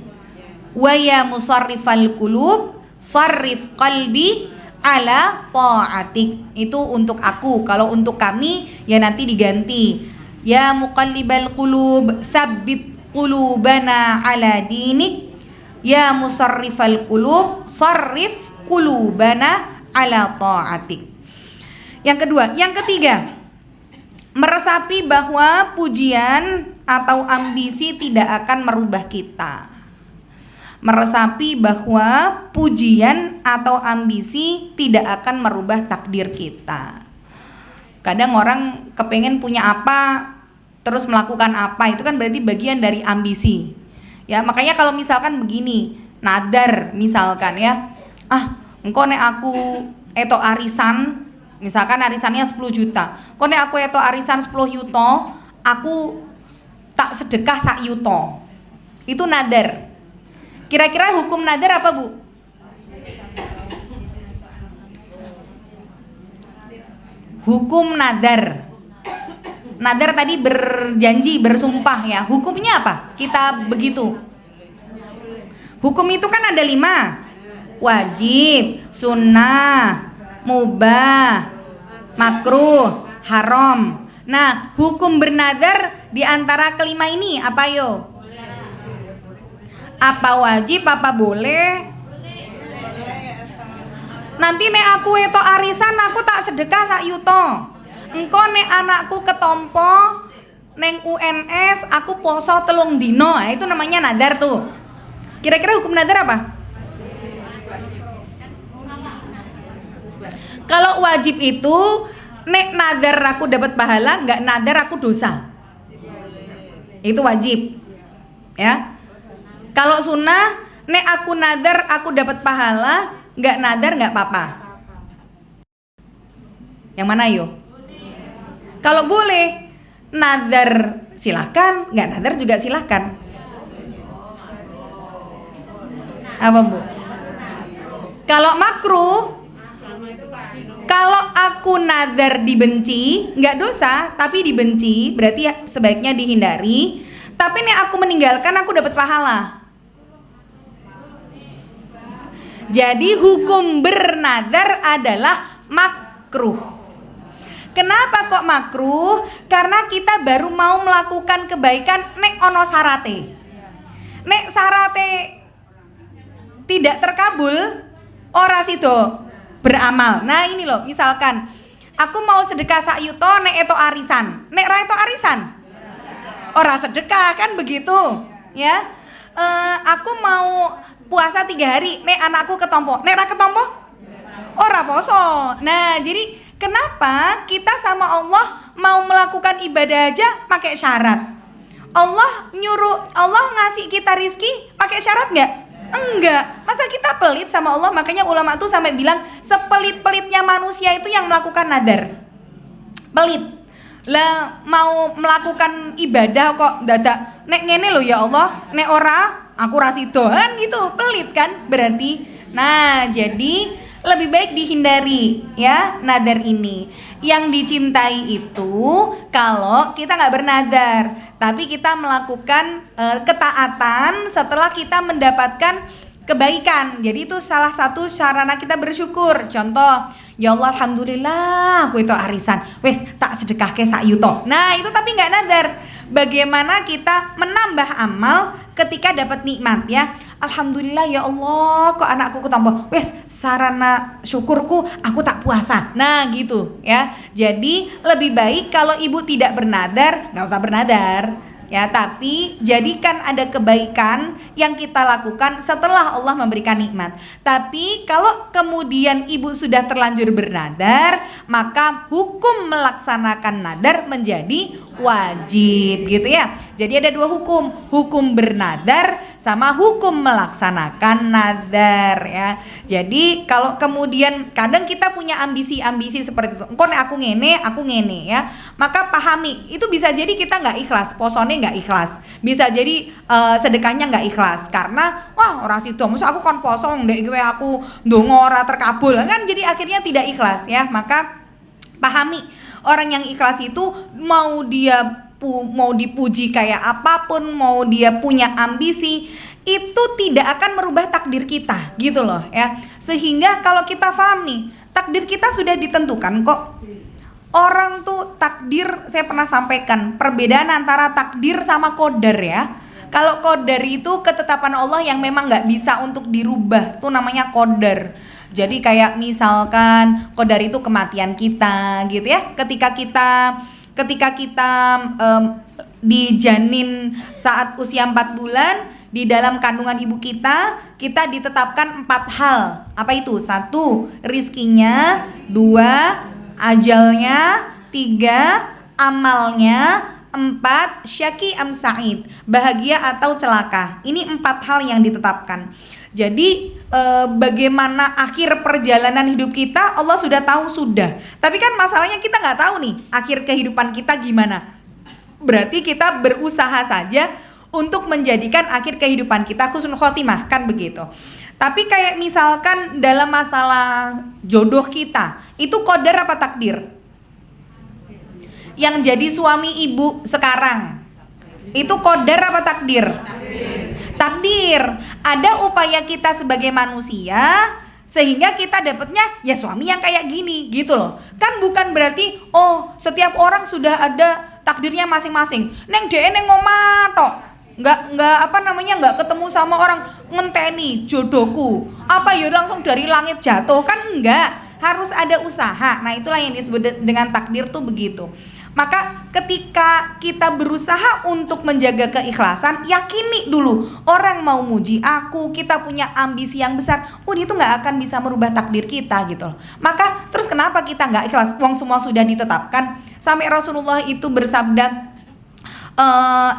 wa ya musarrifal qulub, sarrif qalbi ala ta'atik. Itu untuk aku. Kalau untuk kami ya nanti diganti. Ya muqallibal qulub, tsabbit qulubana ala dinik, ya musarrifal qulub, sarrif qulubana ala ta'atik. Yang kedua, yang ketiga, meresapi bahwa pujian atau ambisi tidak akan merubah kita. Meresapi bahwa pujian atau ambisi tidak akan merubah takdir kita. Kadang orang kepengen punya apa, terus melakukan apa, itu kan berarti bagian dari ambisi. Ya, makanya kalau misalkan begini, nadar misalkan ya, engko nek aku eto arisan, misalkan arisannya 10 juta. Kok nek aku eto arisan 10 yuto, aku tak sedekah sak yuto. Itu nadar. Kira-kira hukum nadar apa, Bu? Hukum nadar. Nadar tadi berjanji, bersumpah ya. Hukumnya apa? Kita begitu. Hukum itu kan ada 5. Wajib, sunnah, mubah, makruh, haram. Nah, hukum bernadar di antara kelima ini apa yo? Apa wajib, apa boleh? Nanti nek aku eto arisan aku tak sedekah sak yuto. Engko nek anakku ketompo neng UNS aku poso 3 dino. Nah, itu namanya nadar tuh. Kira-kira hukum nadar apa? Kalau wajib itu nek nadar aku dapat pahala, nggak nadar aku dosa. Itu wajib. Ya. Kalau sunnah, nek aku nadar aku dapat pahala, nggak nadar nggak apa-apa. Yang mana yuk? Kalau boleh nadar silahkan, nggak nadar juga silahkan. Apa, Bu? Kalau makruh Kalau aku nazar dibenci, nggak dosa, tapi dibenci, berarti ya sebaiknya dihindari. Tapi nih aku meninggalkan, aku dapat pahala. Jadi hukum bernazar adalah makruh. Kenapa kok makruh? Karena kita baru mau melakukan kebaikan nek ono sarate. Nek sarate tidak terkabul, ora sido beramal. Nah ini loh, misalkan aku mau sedekah sak yuto nek eto arisan. Nek ra eto arisan, ora sedekah, kan begitu ya. Aku mau puasa 3 hari, nek anakku ketompo, nek ra ketompo ora poso. Nah jadi kenapa kita sama Allah mau melakukan ibadah aja pakai syarat? Allah nyuruh, Allah ngasih kita rizki pakai syarat nggak? Enggak. Masa kita pelit sama Allah? Makanya ulama tuh sampai bilang sepelit-pelitnya manusia itu yang melakukan nadar. Pelit. Lah mau melakukan ibadah kok dadak nek ngene lo ya Allah, nek ora aku rasido kan gitu. Pelit kan berarti. Nah, jadi lebih baik dihindari ya nadar ini. Yang dicintai itu kalau kita nggak bernadar, tapi kita melakukan ketaatan setelah kita mendapatkan kebaikan. Jadi itu salah satu sarana kita bersyukur. Contoh, ya Allah alhamdulillah aku itu arisan, wes tak sedekah ke sak yuto. Nah itu tapi nggak nadar. Bagaimana kita menambah amal ketika dapat nikmat ya. Alhamdulillah ya Allah kok anakku ketompo, wes sarana syukurku aku tak puasa. Nah gitu ya. Jadi lebih baik kalau ibu tidak bernadar, nggak usah bernadar ya, tapi jadikan ada kebaikan yang kita lakukan setelah Allah memberikan nikmat. Tapi kalau kemudian ibu sudah terlanjur bernadar, maka hukum melaksanakan nadar menjadi wajib gitu ya. Jadi ada 2 hukum, hukum bernadar sama hukum melaksanakan nadar ya. Jadi kalau kemudian kadang kita punya ambisi-ambisi seperti itu, engko nek aku ngene ya, maka pahami itu bisa jadi kita nggak ikhlas, posone nggak ikhlas, bisa jadi sedekahnya nggak ikhlas karena wah ora sido, masa aku kon poso ndek kowe aku ndonga ora terkabul kan, jadi akhirnya tidak ikhlas ya. Maka pahami orang yang ikhlas itu mau dia mau dipuji kayak apapun, mau dia punya ambisi, itu tidak akan merubah takdir kita gitu loh ya. Sehingga kalau kita paham nih, takdir kita sudah ditentukan kok. Orang tuh takdir, saya pernah sampaikan perbedaan antara takdir sama qadar ya. Kalau qadar itu ketetapan Allah yang memang gak bisa untuk dirubah, tuh namanya qadar. Jadi kayak misalkan qadar itu kematian kita gitu ya. Ketika kita dijanin saat usia 4 bulan di dalam kandungan ibu kita ditetapkan 4 hal. Apa itu? 1, rizkinya, 2, ajalnya, 3, amalnya, 4, syaki am sa'id, bahagia atau celaka. Ini 4 hal yang ditetapkan. Jadi bagaimana akhir perjalanan hidup kita Allah sudah tahu sudah. Tapi kan masalahnya kita nggak tahu nih akhir kehidupan kita gimana. Berarti kita berusaha saja untuk menjadikan akhir kehidupan kita husnul khotimah, kan begitu. Tapi kayak misalkan dalam masalah jodoh kita, itu qadar apa takdir? Yang jadi suami ibu sekarang, itu qadar apa takdir? Takdir. Ada upaya kita sebagai manusia sehingga kita dapatnya ya suami yang kayak gini gitu loh. Kan bukan berarti oh setiap orang sudah ada takdirnya masing-masing. Neng dhek neng omah tok. Enggak ketemu sama orang, ngenteni jodohku. Apa ya langsung dari langit jatuh, kan enggak. Harus ada usaha. Nah, itulah yang disebut dengan takdir tuh begitu. Maka ketika kita berusaha untuk menjaga keikhlasan, yakini dulu orang mau muji aku, kita punya ambisi yang besar, itu nggak akan bisa merubah takdir kita gitu loh. Maka terus kenapa kita nggak ikhlas? Uang semua sudah ditetapkan. Sampai Rasulullah itu bersabda,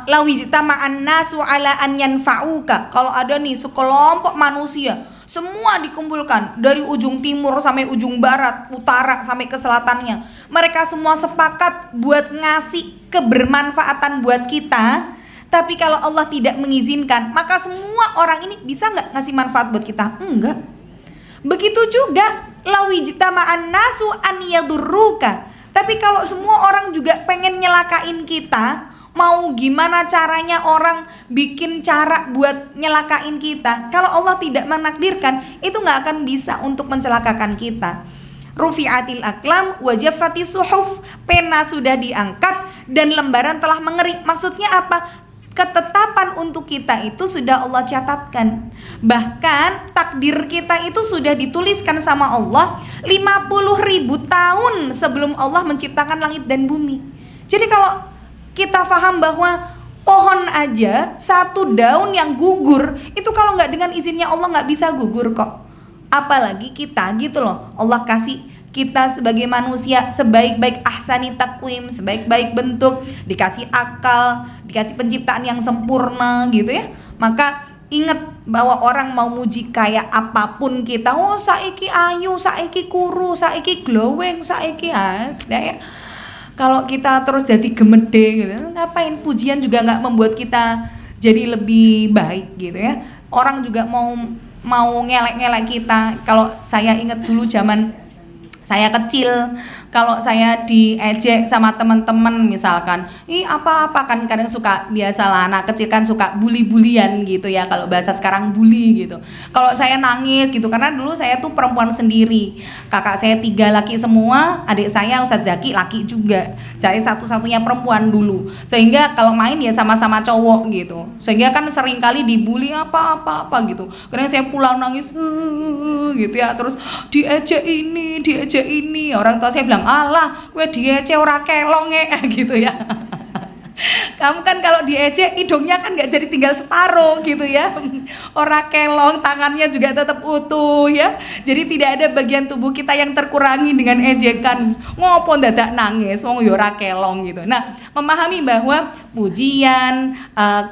lawajta ma'an nasu ala an yanfa'uka. Kalau ada nih sekelompok manusia semua dikumpulkan dari ujung timur sampai ujung barat, utara sampai ke selatannya, mereka semua sepakat buat ngasih kebermanfaatan buat kita. Tapi kalau Allah tidak mengizinkan, maka semua orang ini bisa nggak ngasih manfaat buat kita? Enggak. Begitu juga lawijtama'an nasu an yadurruka. Tapi kalau semua orang juga pengen nyelakain kita, mau gimana caranya orang bikin cara buat nyelakain kita, kalau Allah tidak menakdirkan, itu gak akan bisa untuk mencelakakan kita. Rufi'atil aklam wa jaffatis suhuf, pena sudah diangkat dan lembaran telah mengering. Maksudnya apa? Ketetapan untuk kita itu sudah Allah catatkan. Bahkan takdir kita itu sudah dituliskan sama Allah 50.000 tahun sebelum Allah menciptakan langit dan bumi. Jadi kalau kita paham bahwa pohon aja satu daun yang gugur, itu kalau nggak dengan izinnya Allah nggak bisa gugur kok. Apalagi kita gitu loh. Allah kasih kita sebagai manusia sebaik-baik ahsani takwim, sebaik-baik bentuk, dikasih akal, dikasih penciptaan yang sempurna gitu ya. Maka ingat bahwa orang mau muji kayak apapun kita, oh saiki ayu, saiki kuru, saiki glowing, saiki asda ya. Kalau kita terus jadi gemede gitu, ngapain? Pujian juga nggak membuat kita jadi lebih baik gitu ya. Orang juga mau ngelek-ngelek kita. Kalau saya ingat dulu zaman saya kecil, kalau saya diejek sama teman-teman misalkan, apa-apa kan kadang suka, biasalah anak kecil kan suka bully-bulian gitu ya, kalau bahasa sekarang bully gitu. Kalau saya nangis gitu, karena dulu saya tuh perempuan sendiri, kakak saya 3 laki semua, adik saya Ustadz Zaki laki juga, jadi satu-satunya perempuan dulu, sehingga kalau main ya sama-sama cowok gitu, sehingga kan sering kali dibully apa gitu. Kadang saya pulang nangis gitu ya, terus diejek ini, orang tua saya bilang, alah gue diejek ora kelong gitu ya. Kamu kan kalau diejek hidungnya kan nggak jadi tinggal separuh gitu ya, ora kelong, tangannya juga tetap utuh ya. Jadi tidak ada bagian tubuh kita yang terkurangi dengan ejekan. Ngopo dadak nangis wong yo ora kelong gitu. Nah, memahami bahwa pujian,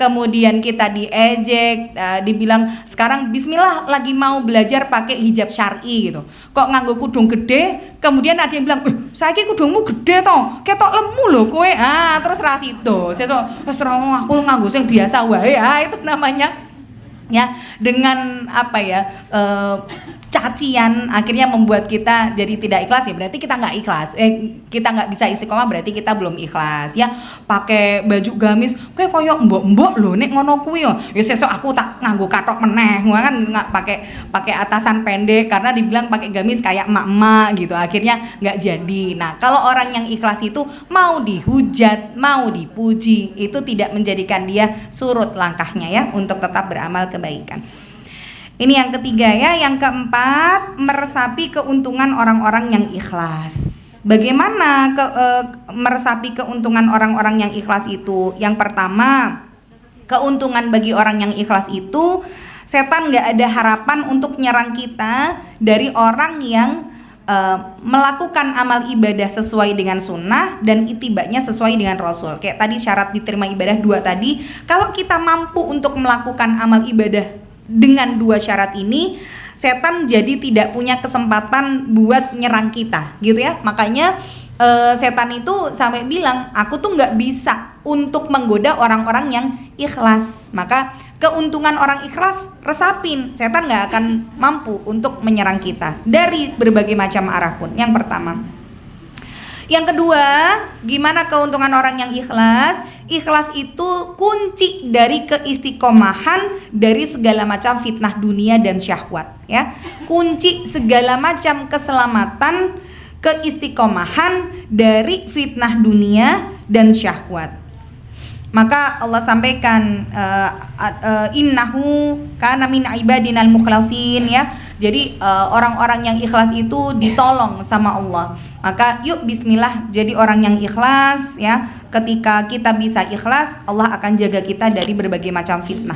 kemudian kita diejek, dibilang sekarang bismillah lagi mau belajar pakai hijab syar'i gitu, kok nganggo kudung gede, kemudian ada yang bilang, saiki kudungmu gede toh, ketok lemu lho kowe, terus rasido, sesuk wis aku nganggo sing biasa wae, itu namanya ya, dengan apa ya, cacian akhirnya membuat kita jadi tidak ikhlas ya, berarti kita nggak ikhlas, kita nggak bisa istiqomah, berarti kita belum ikhlas ya. Pakai baju gamis kayak koyo mbok-mbok lho nek ngono kuwi ya sesuk aku tak nganggo katok meneh, kan nggak pakai atasan pendek karena dibilang pakai gamis kayak emak-emak gitu, akhirnya nggak jadi. Nah, kalau orang yang ikhlas itu mau dihujat, mau dipuji, itu tidak menjadikan dia surut langkahnya ya untuk tetap beramal kebaikan. Ini yang ketiga ya. Yang keempat, meresapi keuntungan orang-orang yang ikhlas. Bagaimana meresapi keuntungan orang-orang yang ikhlas itu? Yang pertama, keuntungan bagi orang yang ikhlas itu, setan gak ada harapan untuk nyerang kita dari orang yang melakukan amal ibadah sesuai dengan sunnah dan itibanya sesuai dengan Rasul. Kayak tadi syarat diterima ibadah 2 tadi, kalau kita mampu untuk melakukan amal ibadah dengan 2 syarat ini, setan jadi tidak punya kesempatan buat nyerang kita gitu ya. Makanya setan itu sampai bilang, aku tuh nggak bisa untuk menggoda orang-orang yang ikhlas. Maka keuntungan orang ikhlas resapin, setan nggak akan mampu untuk menyerang kita dari berbagai macam arah pun. Yang pertama. Yang kedua, gimana keuntungan orang yang ikhlas? Ikhlas itu kunci dari keistiqomahan dari segala macam fitnah dunia dan syahwat ya. Kunci segala macam keselamatan, keistiqomahan dari fitnah dunia dan syahwat. Maka Allah sampaikan innahu kana min ibadinal mukhlasin ya. Jadi orang-orang yang ikhlas itu ditolong sama Allah. Maka yuk bismillah jadi orang yang ikhlas ya. Ketika kita bisa ikhlas, Allah akan jaga kita dari berbagai macam fitnah.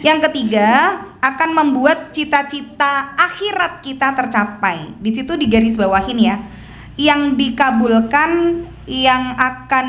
Yang ketiga, akan membuat cita-cita akhirat kita tercapai. Di situ digarisbawahin ya. Yang dikabulkan, yang akan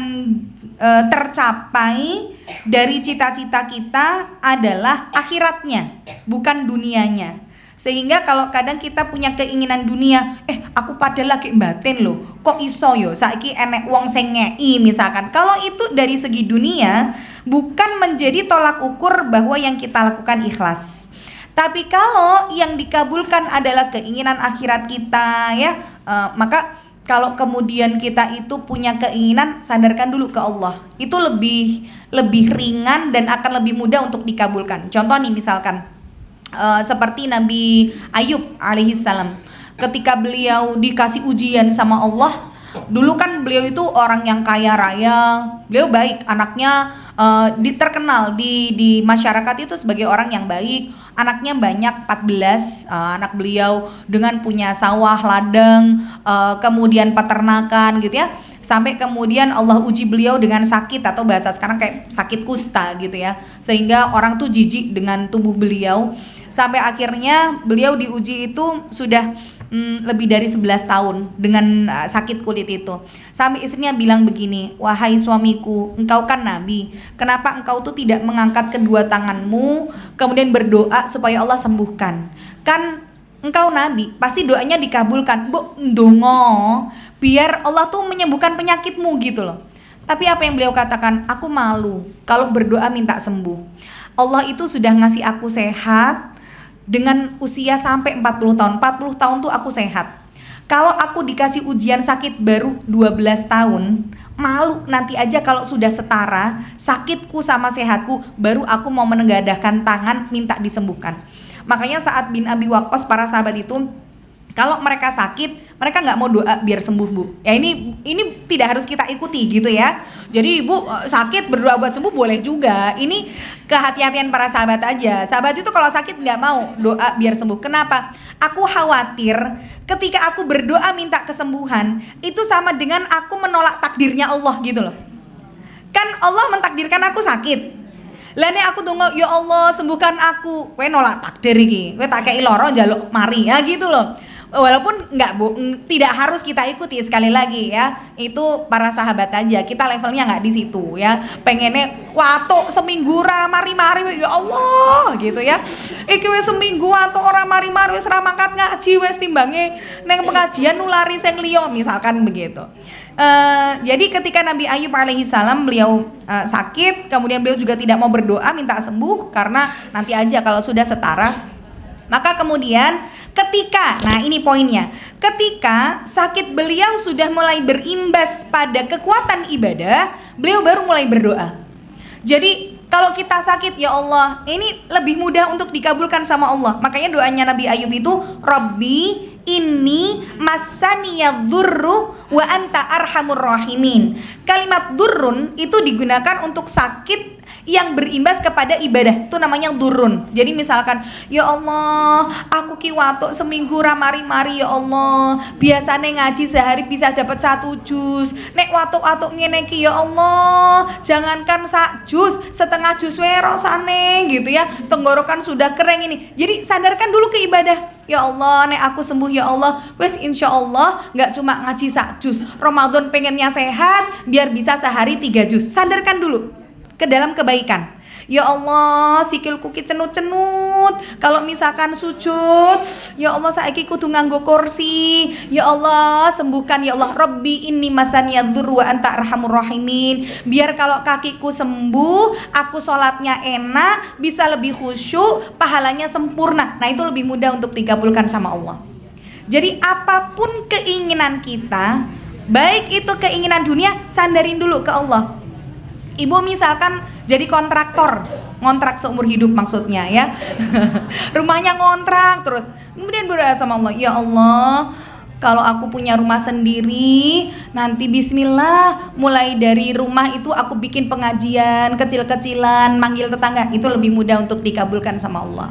tercapai dari cita-cita kita adalah akhiratnya, bukan dunianya. Sehingga kalau kadang kita punya keinginan dunia, aku padahal lagi batin loh, kok iso yo saiki enek wong sing ngei misalkan. Kalau itu dari segi dunia bukan menjadi tolak ukur bahwa yang kita lakukan ikhlas. Tapi kalau yang dikabulkan adalah keinginan akhirat kita ya, maka kalau kemudian kita itu punya keinginan, sandarkan dulu ke Allah. Itu lebih ringan dan akan lebih mudah untuk dikabulkan. Contoh nih misalkan seperti Nabi Ayub alaihissalam, ketika beliau dikasih ujian sama Allah. Dulu kan beliau itu orang yang kaya raya, beliau baik, anaknya terkenal di masyarakat itu sebagai orang yang baik. Anaknya banyak, 14 anak beliau, dengan punya sawah, ladang, kemudian peternakan gitu ya. Sampai kemudian Allah uji beliau dengan sakit, atau bahasa sekarang kayak sakit kusta gitu ya, sehingga orang tuh jijik dengan tubuh beliau. Sampai akhirnya beliau diuji itu sudah lebih dari 11 tahun dengan sakit kulit itu. Sampai istrinya bilang begini, wahai suamiku, engkau kan nabi, kenapa engkau tuh tidak mengangkat kedua tanganmu kemudian berdoa supaya Allah sembuhkan? Kan engkau nabi, pasti doanya dikabulkan. Bu, ndongo biar Allah tuh menyembuhkan penyakitmu gitu loh. Tapi apa yang beliau katakan, aku malu kalau berdoa minta sembuh. Allah itu sudah ngasih aku sehat dengan usia sampai 40 tahun. 40 tahun tuh aku sehat. Kalau aku dikasih ujian sakit baru 12 tahun, malu nanti aja kalau sudah setara sakitku sama sehatku, baru aku mau menengadahkan tangan minta disembuhkan. Makanya saat bin Abi Waqqas, para sahabat itu kalau mereka sakit, mereka nggak mau doa biar sembuh, Bu. Ya ini tidak harus kita ikuti gitu ya. Jadi Ibu sakit berdoa buat sembuh boleh juga. Ini kehati-hatian para sahabat aja. Sahabat itu kalau sakit nggak mau doa biar sembuh. Kenapa? Aku khawatir ketika aku berdoa minta kesembuhan, itu sama dengan aku menolak takdirnya Allah gitu loh. Kan Allah mentakdirkan aku sakit. Lah nek aku tunggu, ya Allah sembuhkan aku. Kowe nolak takdir iki. Kowe tak kei loro njaluk mari ya gitu loh. Walaupun tidak harus kita ikuti, sekali lagi ya, itu para sahabat aja, kita levelnya nggak di situ ya, pengennya watuk seminggu ra mari-mari ya Allah gitu ya, iki wis seminggu watuk ora mari-mari wis ra mangkat ngaji wis timbange neng pengajian nulari sing liya misalkan begitu. Jadi ketika Nabi Ayub alaihissalam beliau sakit, kemudian beliau juga tidak mau berdoa minta sembuh karena nanti aja kalau sudah setara. Maka kemudian ketika, nah ini poinnya, ketika sakit beliau sudah mulai berimbas pada kekuatan ibadah, beliau baru mulai berdoa. Jadi kalau kita sakit, ya Allah, ini lebih mudah untuk dikabulkan sama Allah. Makanya doanya Nabi Ayub itu, Rabbi inni masaniyadzurru wa anta arhamur rahimin. Kalimat durrun itu digunakan untuk sakit yang berimbas kepada ibadah, itu namanya durun. Jadi misalkan, ya Allah, aku ki watuk seminggu ramari-mari ya Allah, biasanya ngaji sehari bisa dapat 1 juz, nek watuk-watuk ngene ki ya Allah, jangankan sak juz, setengah juz wae rasane gitu ya, tenggorokan sudah kering ini. Jadi sandarkan dulu ke ibadah. Ya Allah, nek aku sembuh ya Allah, wes insya Allah nggak cuma ngaji sak juz, Ramadan pengennya sehat, biar bisa sehari 3 juz. Sandarkan dulu ke dalam kebaikan. Ya Allah, sikilku ki cenut-cenut. Kalau misalkan sujud, ya Allah saiki kudu nganggo kursi. Ya Allah, sembuhkan ya Allah. Rabbi inni masaniyadzurru wa anta arhamur rahimin. Biar kalau kakiku sembuh, aku sholatnya enak, bisa lebih khusyuk, pahalanya sempurna. Nah, itu lebih mudah untuk dikabulkan sama Allah. Jadi apapun keinginan kita, baik itu keinginan dunia, sandarin dulu ke Allah. Ibu misalkan jadi kontraktor, ngontrak seumur hidup maksudnya ya. Rumahnya ngontrak terus, kemudian berdoa sama Allah, ya Allah, kalau aku punya rumah sendiri, nanti bismillah, mulai dari rumah itu aku bikin pengajian kecil-kecilan, manggil tetangga, itu lebih mudah untuk dikabulkan sama Allah.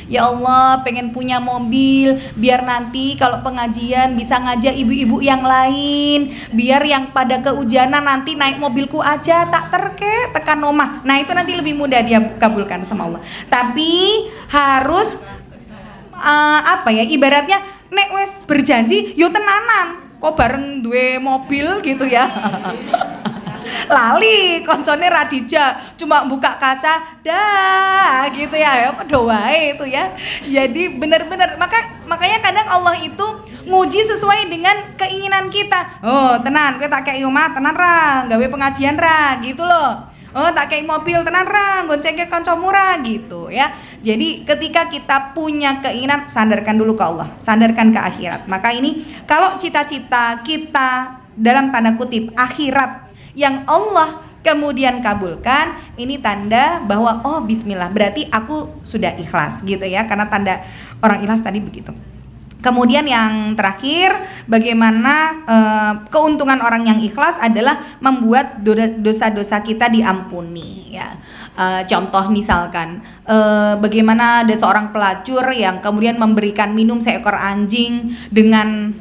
Ya Allah, pengen punya mobil, biar nanti kalau pengajian bisa ngajak ibu-ibu yang lain, biar yang pada kehujanan nanti naik mobilku aja, tak terke tekan omah. Nah itu nanti lebih mudah dia kabulkan sama Allah. Tapi harus ibaratnya nek wes berjanji, yo tenanan, kok bareng duwe mobil gitu ya. Lali koncone Radija cuma buka kaca dah gitu ya padha wae itu ya. Jadi benar-benar makanya kadang Allah itu nguji sesuai dengan keinginan kita. Oh tenan kowe tak kei omah tenan ra gawe pengajian ra gitu loh. Oh, tak kayak mobil tenan ra, goncengke kancamu ra gitu ya. Jadi ketika kita punya keinginan, sandarkan dulu ke Allah, sandarkan ke akhirat. Maka ini kalau cita-cita kita dalam tanda kutip akhirat yang Allah kemudian kabulkan, ini tanda bahwa oh bismillah, berarti aku sudah ikhlas gitu ya, karena tanda orang ikhlas tadi begitu. Kemudian yang terakhir, bagaimana keuntungan orang yang ikhlas adalah membuat dosa-dosa kita diampuni ya. Contoh misalkan bagaimana ada seorang pelacur yang kemudian memberikan minum seekor anjing dengan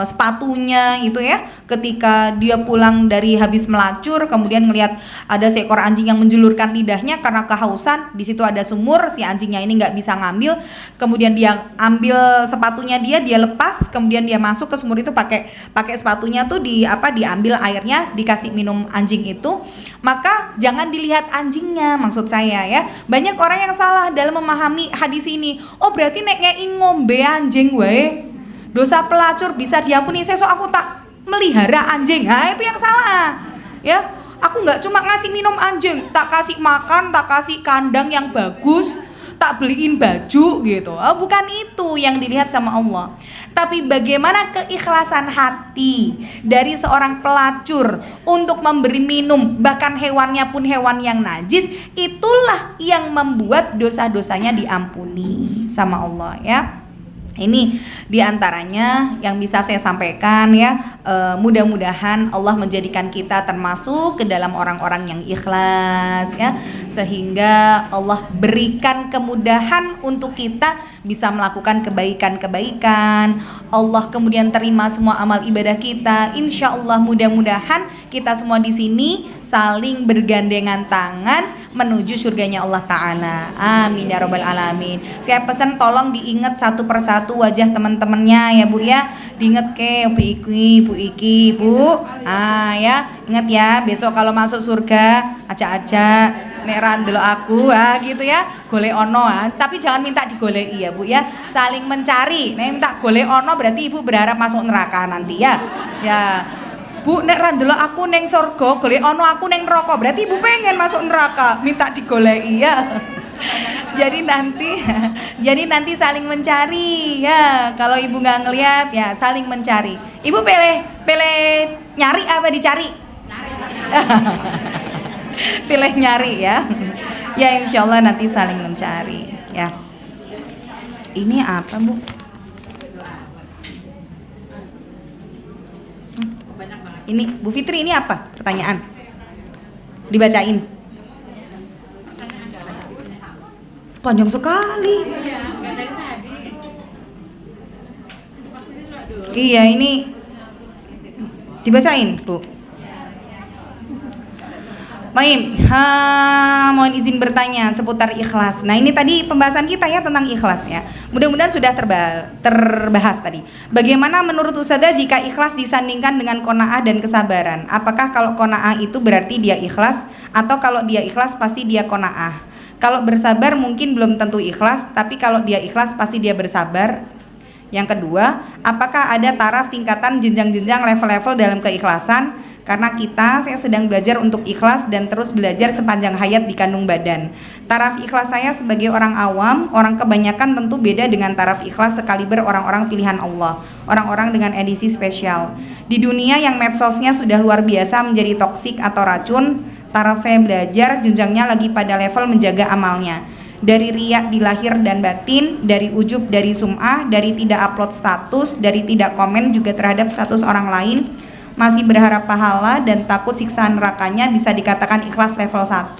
sepatunya itu ya, ketika dia pulang dari habis melacur kemudian ngelihat ada seekor anjing yang menjulurkan lidahnya karena kehausan, di situ ada sumur, si anjingnya ini nggak bisa ngambil, kemudian dia ambil sepatunya dia lepas, kemudian dia masuk ke sumur itu pakai sepatunya tuh diambil airnya, dikasih minum anjing itu. Maka jangan dilihat anjingnya, maksud saya ya, banyak orang yang salah dalam memahami hadis ini. Oh berarti nek ngei ngombe anjing wae dosa pelacur bisa diampuni, sesuk aku tak melihara anjing. Nah itu yang salah ya. Aku nggak cuma ngasih minum anjing, tak kasih makan, tak kasih kandang yang bagus, tak beliin baju gitu. Bukan itu yang dilihat sama Allah, tapi bagaimana keikhlasan hati dari seorang pelacur untuk memberi minum bahkan hewannya pun hewan yang najis. Itulah yang membuat dosa-dosanya diampuni sama Allah ya. Ini diantaranya yang bisa saya sampaikan ya. Mudah-mudahan Allah menjadikan kita termasuk ke dalam orang-orang yang ikhlas ya, sehingga Allah berikan kemudahan untuk kita bisa melakukan kebaikan-kebaikan. Allah kemudian terima semua amal ibadah kita. Insya Allah mudah-mudahan kita semua di sini saling bergandengan tangan menuju surganya Allah Ta'ala. Amin ya Rabbal Alamin. Saya pesan tolong diingat satu persatu wajah teman-temannya ya Bu ya. Diingat ke Bu Iki, Bu. Ya, ingat ya, besok kalau masuk surga acak-acak nek ra ndelok aku gitu ya, golek ono tapi jangan minta digoleki ya Bu ya. Saling mencari. Nek minta golek ono berarti Ibu berharap masuk neraka nanti ya. Ya. Bu, nek ra ndelok aku ning surga, golek ono aku ning neraka, berarti Ibu pengen masuk neraka, minta digoleki ya. Jadi nanti saling mencari ya. Kalau Ibu nggak ngelihat ya saling mencari. Ibu pilih nyari apa dicari? Pilih nyari ya. Ya insya Allah nanti saling mencari ya. Ini apa Bu? Ini Bu Fitri, ini apa? Pertanyaan. Dibacain. Panjang sekali. Iya, ini dibacain, Bu. Baik, mohon izin bertanya seputar ikhlas. Nah ini tadi pembahasan kita ya tentang ikhlas ya. Mudah-mudahan sudah terbahas tadi. Bagaimana menurut Ustazah jika ikhlas disandingkan dengan qanaah dan kesabaran? Apakah kalau qanaah itu berarti dia ikhlas, atau kalau dia ikhlas pasti dia qanaah? Kalau bersabar mungkin belum tentu ikhlas, tapi kalau dia ikhlas pasti dia bersabar. Yang kedua, apakah ada taraf tingkatan jenjang-jenjang level-level dalam keikhlasan? Karena saya sedang belajar untuk ikhlas dan terus belajar sepanjang hayat di kandung badan. Taraf ikhlas saya sebagai orang awam, orang kebanyakan tentu beda dengan taraf ikhlas sekaliber orang-orang pilihan Allah, orang-orang dengan edisi spesial. Di dunia yang medsosnya sudah luar biasa menjadi toksik atau racun, taraf saya belajar jenjangnya lagi pada level menjaga amalnya. Dari riak di lahir dan batin, dari ujub, dari sum'ah, dari tidak upload status, dari tidak komen juga terhadap status orang lain, masih berharap pahala dan takut siksaan nerakanya, bisa dikatakan ikhlas level 1.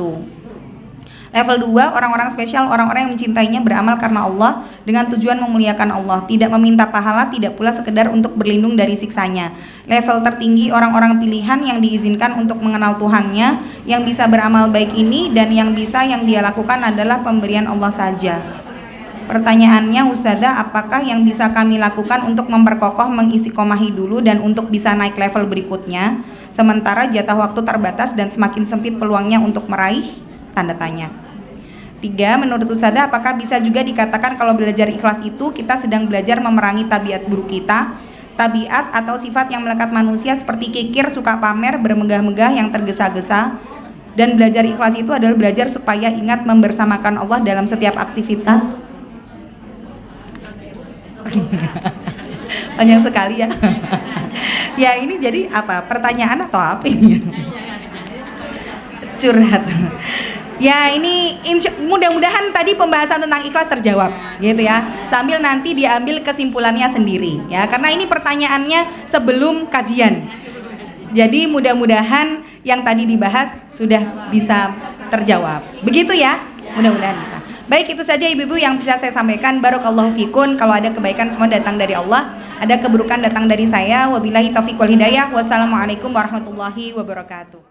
Level 2, orang-orang spesial, orang-orang yang mencintainya beramal karena Allah dengan tujuan memuliakan Allah, tidak meminta pahala, tidak pula sekedar untuk berlindung dari siksanya. Level tertinggi, orang-orang pilihan yang diizinkan untuk mengenal Tuhannya, yang bisa beramal baik ini dan yang dia lakukan adalah pemberian Allah saja. Pertanyaannya Ustazah, apakah yang bisa kami lakukan untuk memperkokoh mengistiqomahi dulu dan untuk bisa naik level berikutnya, sementara jatah waktu terbatas dan semakin sempit peluangnya untuk meraih? Tanda tanya. 3. Menurut Ustazah, apakah bisa juga dikatakan kalau belajar ikhlas itu kita sedang belajar memerangi tabiat buruk kita, tabiat atau sifat yang melekat manusia seperti kikir, suka pamer, bermegah-megah, yang tergesa-gesa? Dan belajar ikhlas itu adalah belajar supaya ingat membersamakan Allah dalam setiap aktivitas. Panjang sekali ya. Ya ini jadi apa? Pertanyaan atau apa ini? Curhat. Ya ini mudah-mudahan tadi pembahasan tentang ikhlas terjawab gitu ya. Sambil nanti diambil kesimpulannya sendiri ya. Karena ini pertanyaannya sebelum kajian. Jadi mudah-mudahan yang tadi dibahas sudah bisa terjawab. Begitu ya? Mudah-mudahan bisa. Baik, itu saja ibu-ibu yang bisa saya sampaikan. Barakallahu fikun. Kalau ada kebaikan semua datang dari Allah, ada keburukan datang dari saya. Wabillahi taufiq wal hidayah. Wassalamualaikum warahmatullahi wabarakatuh.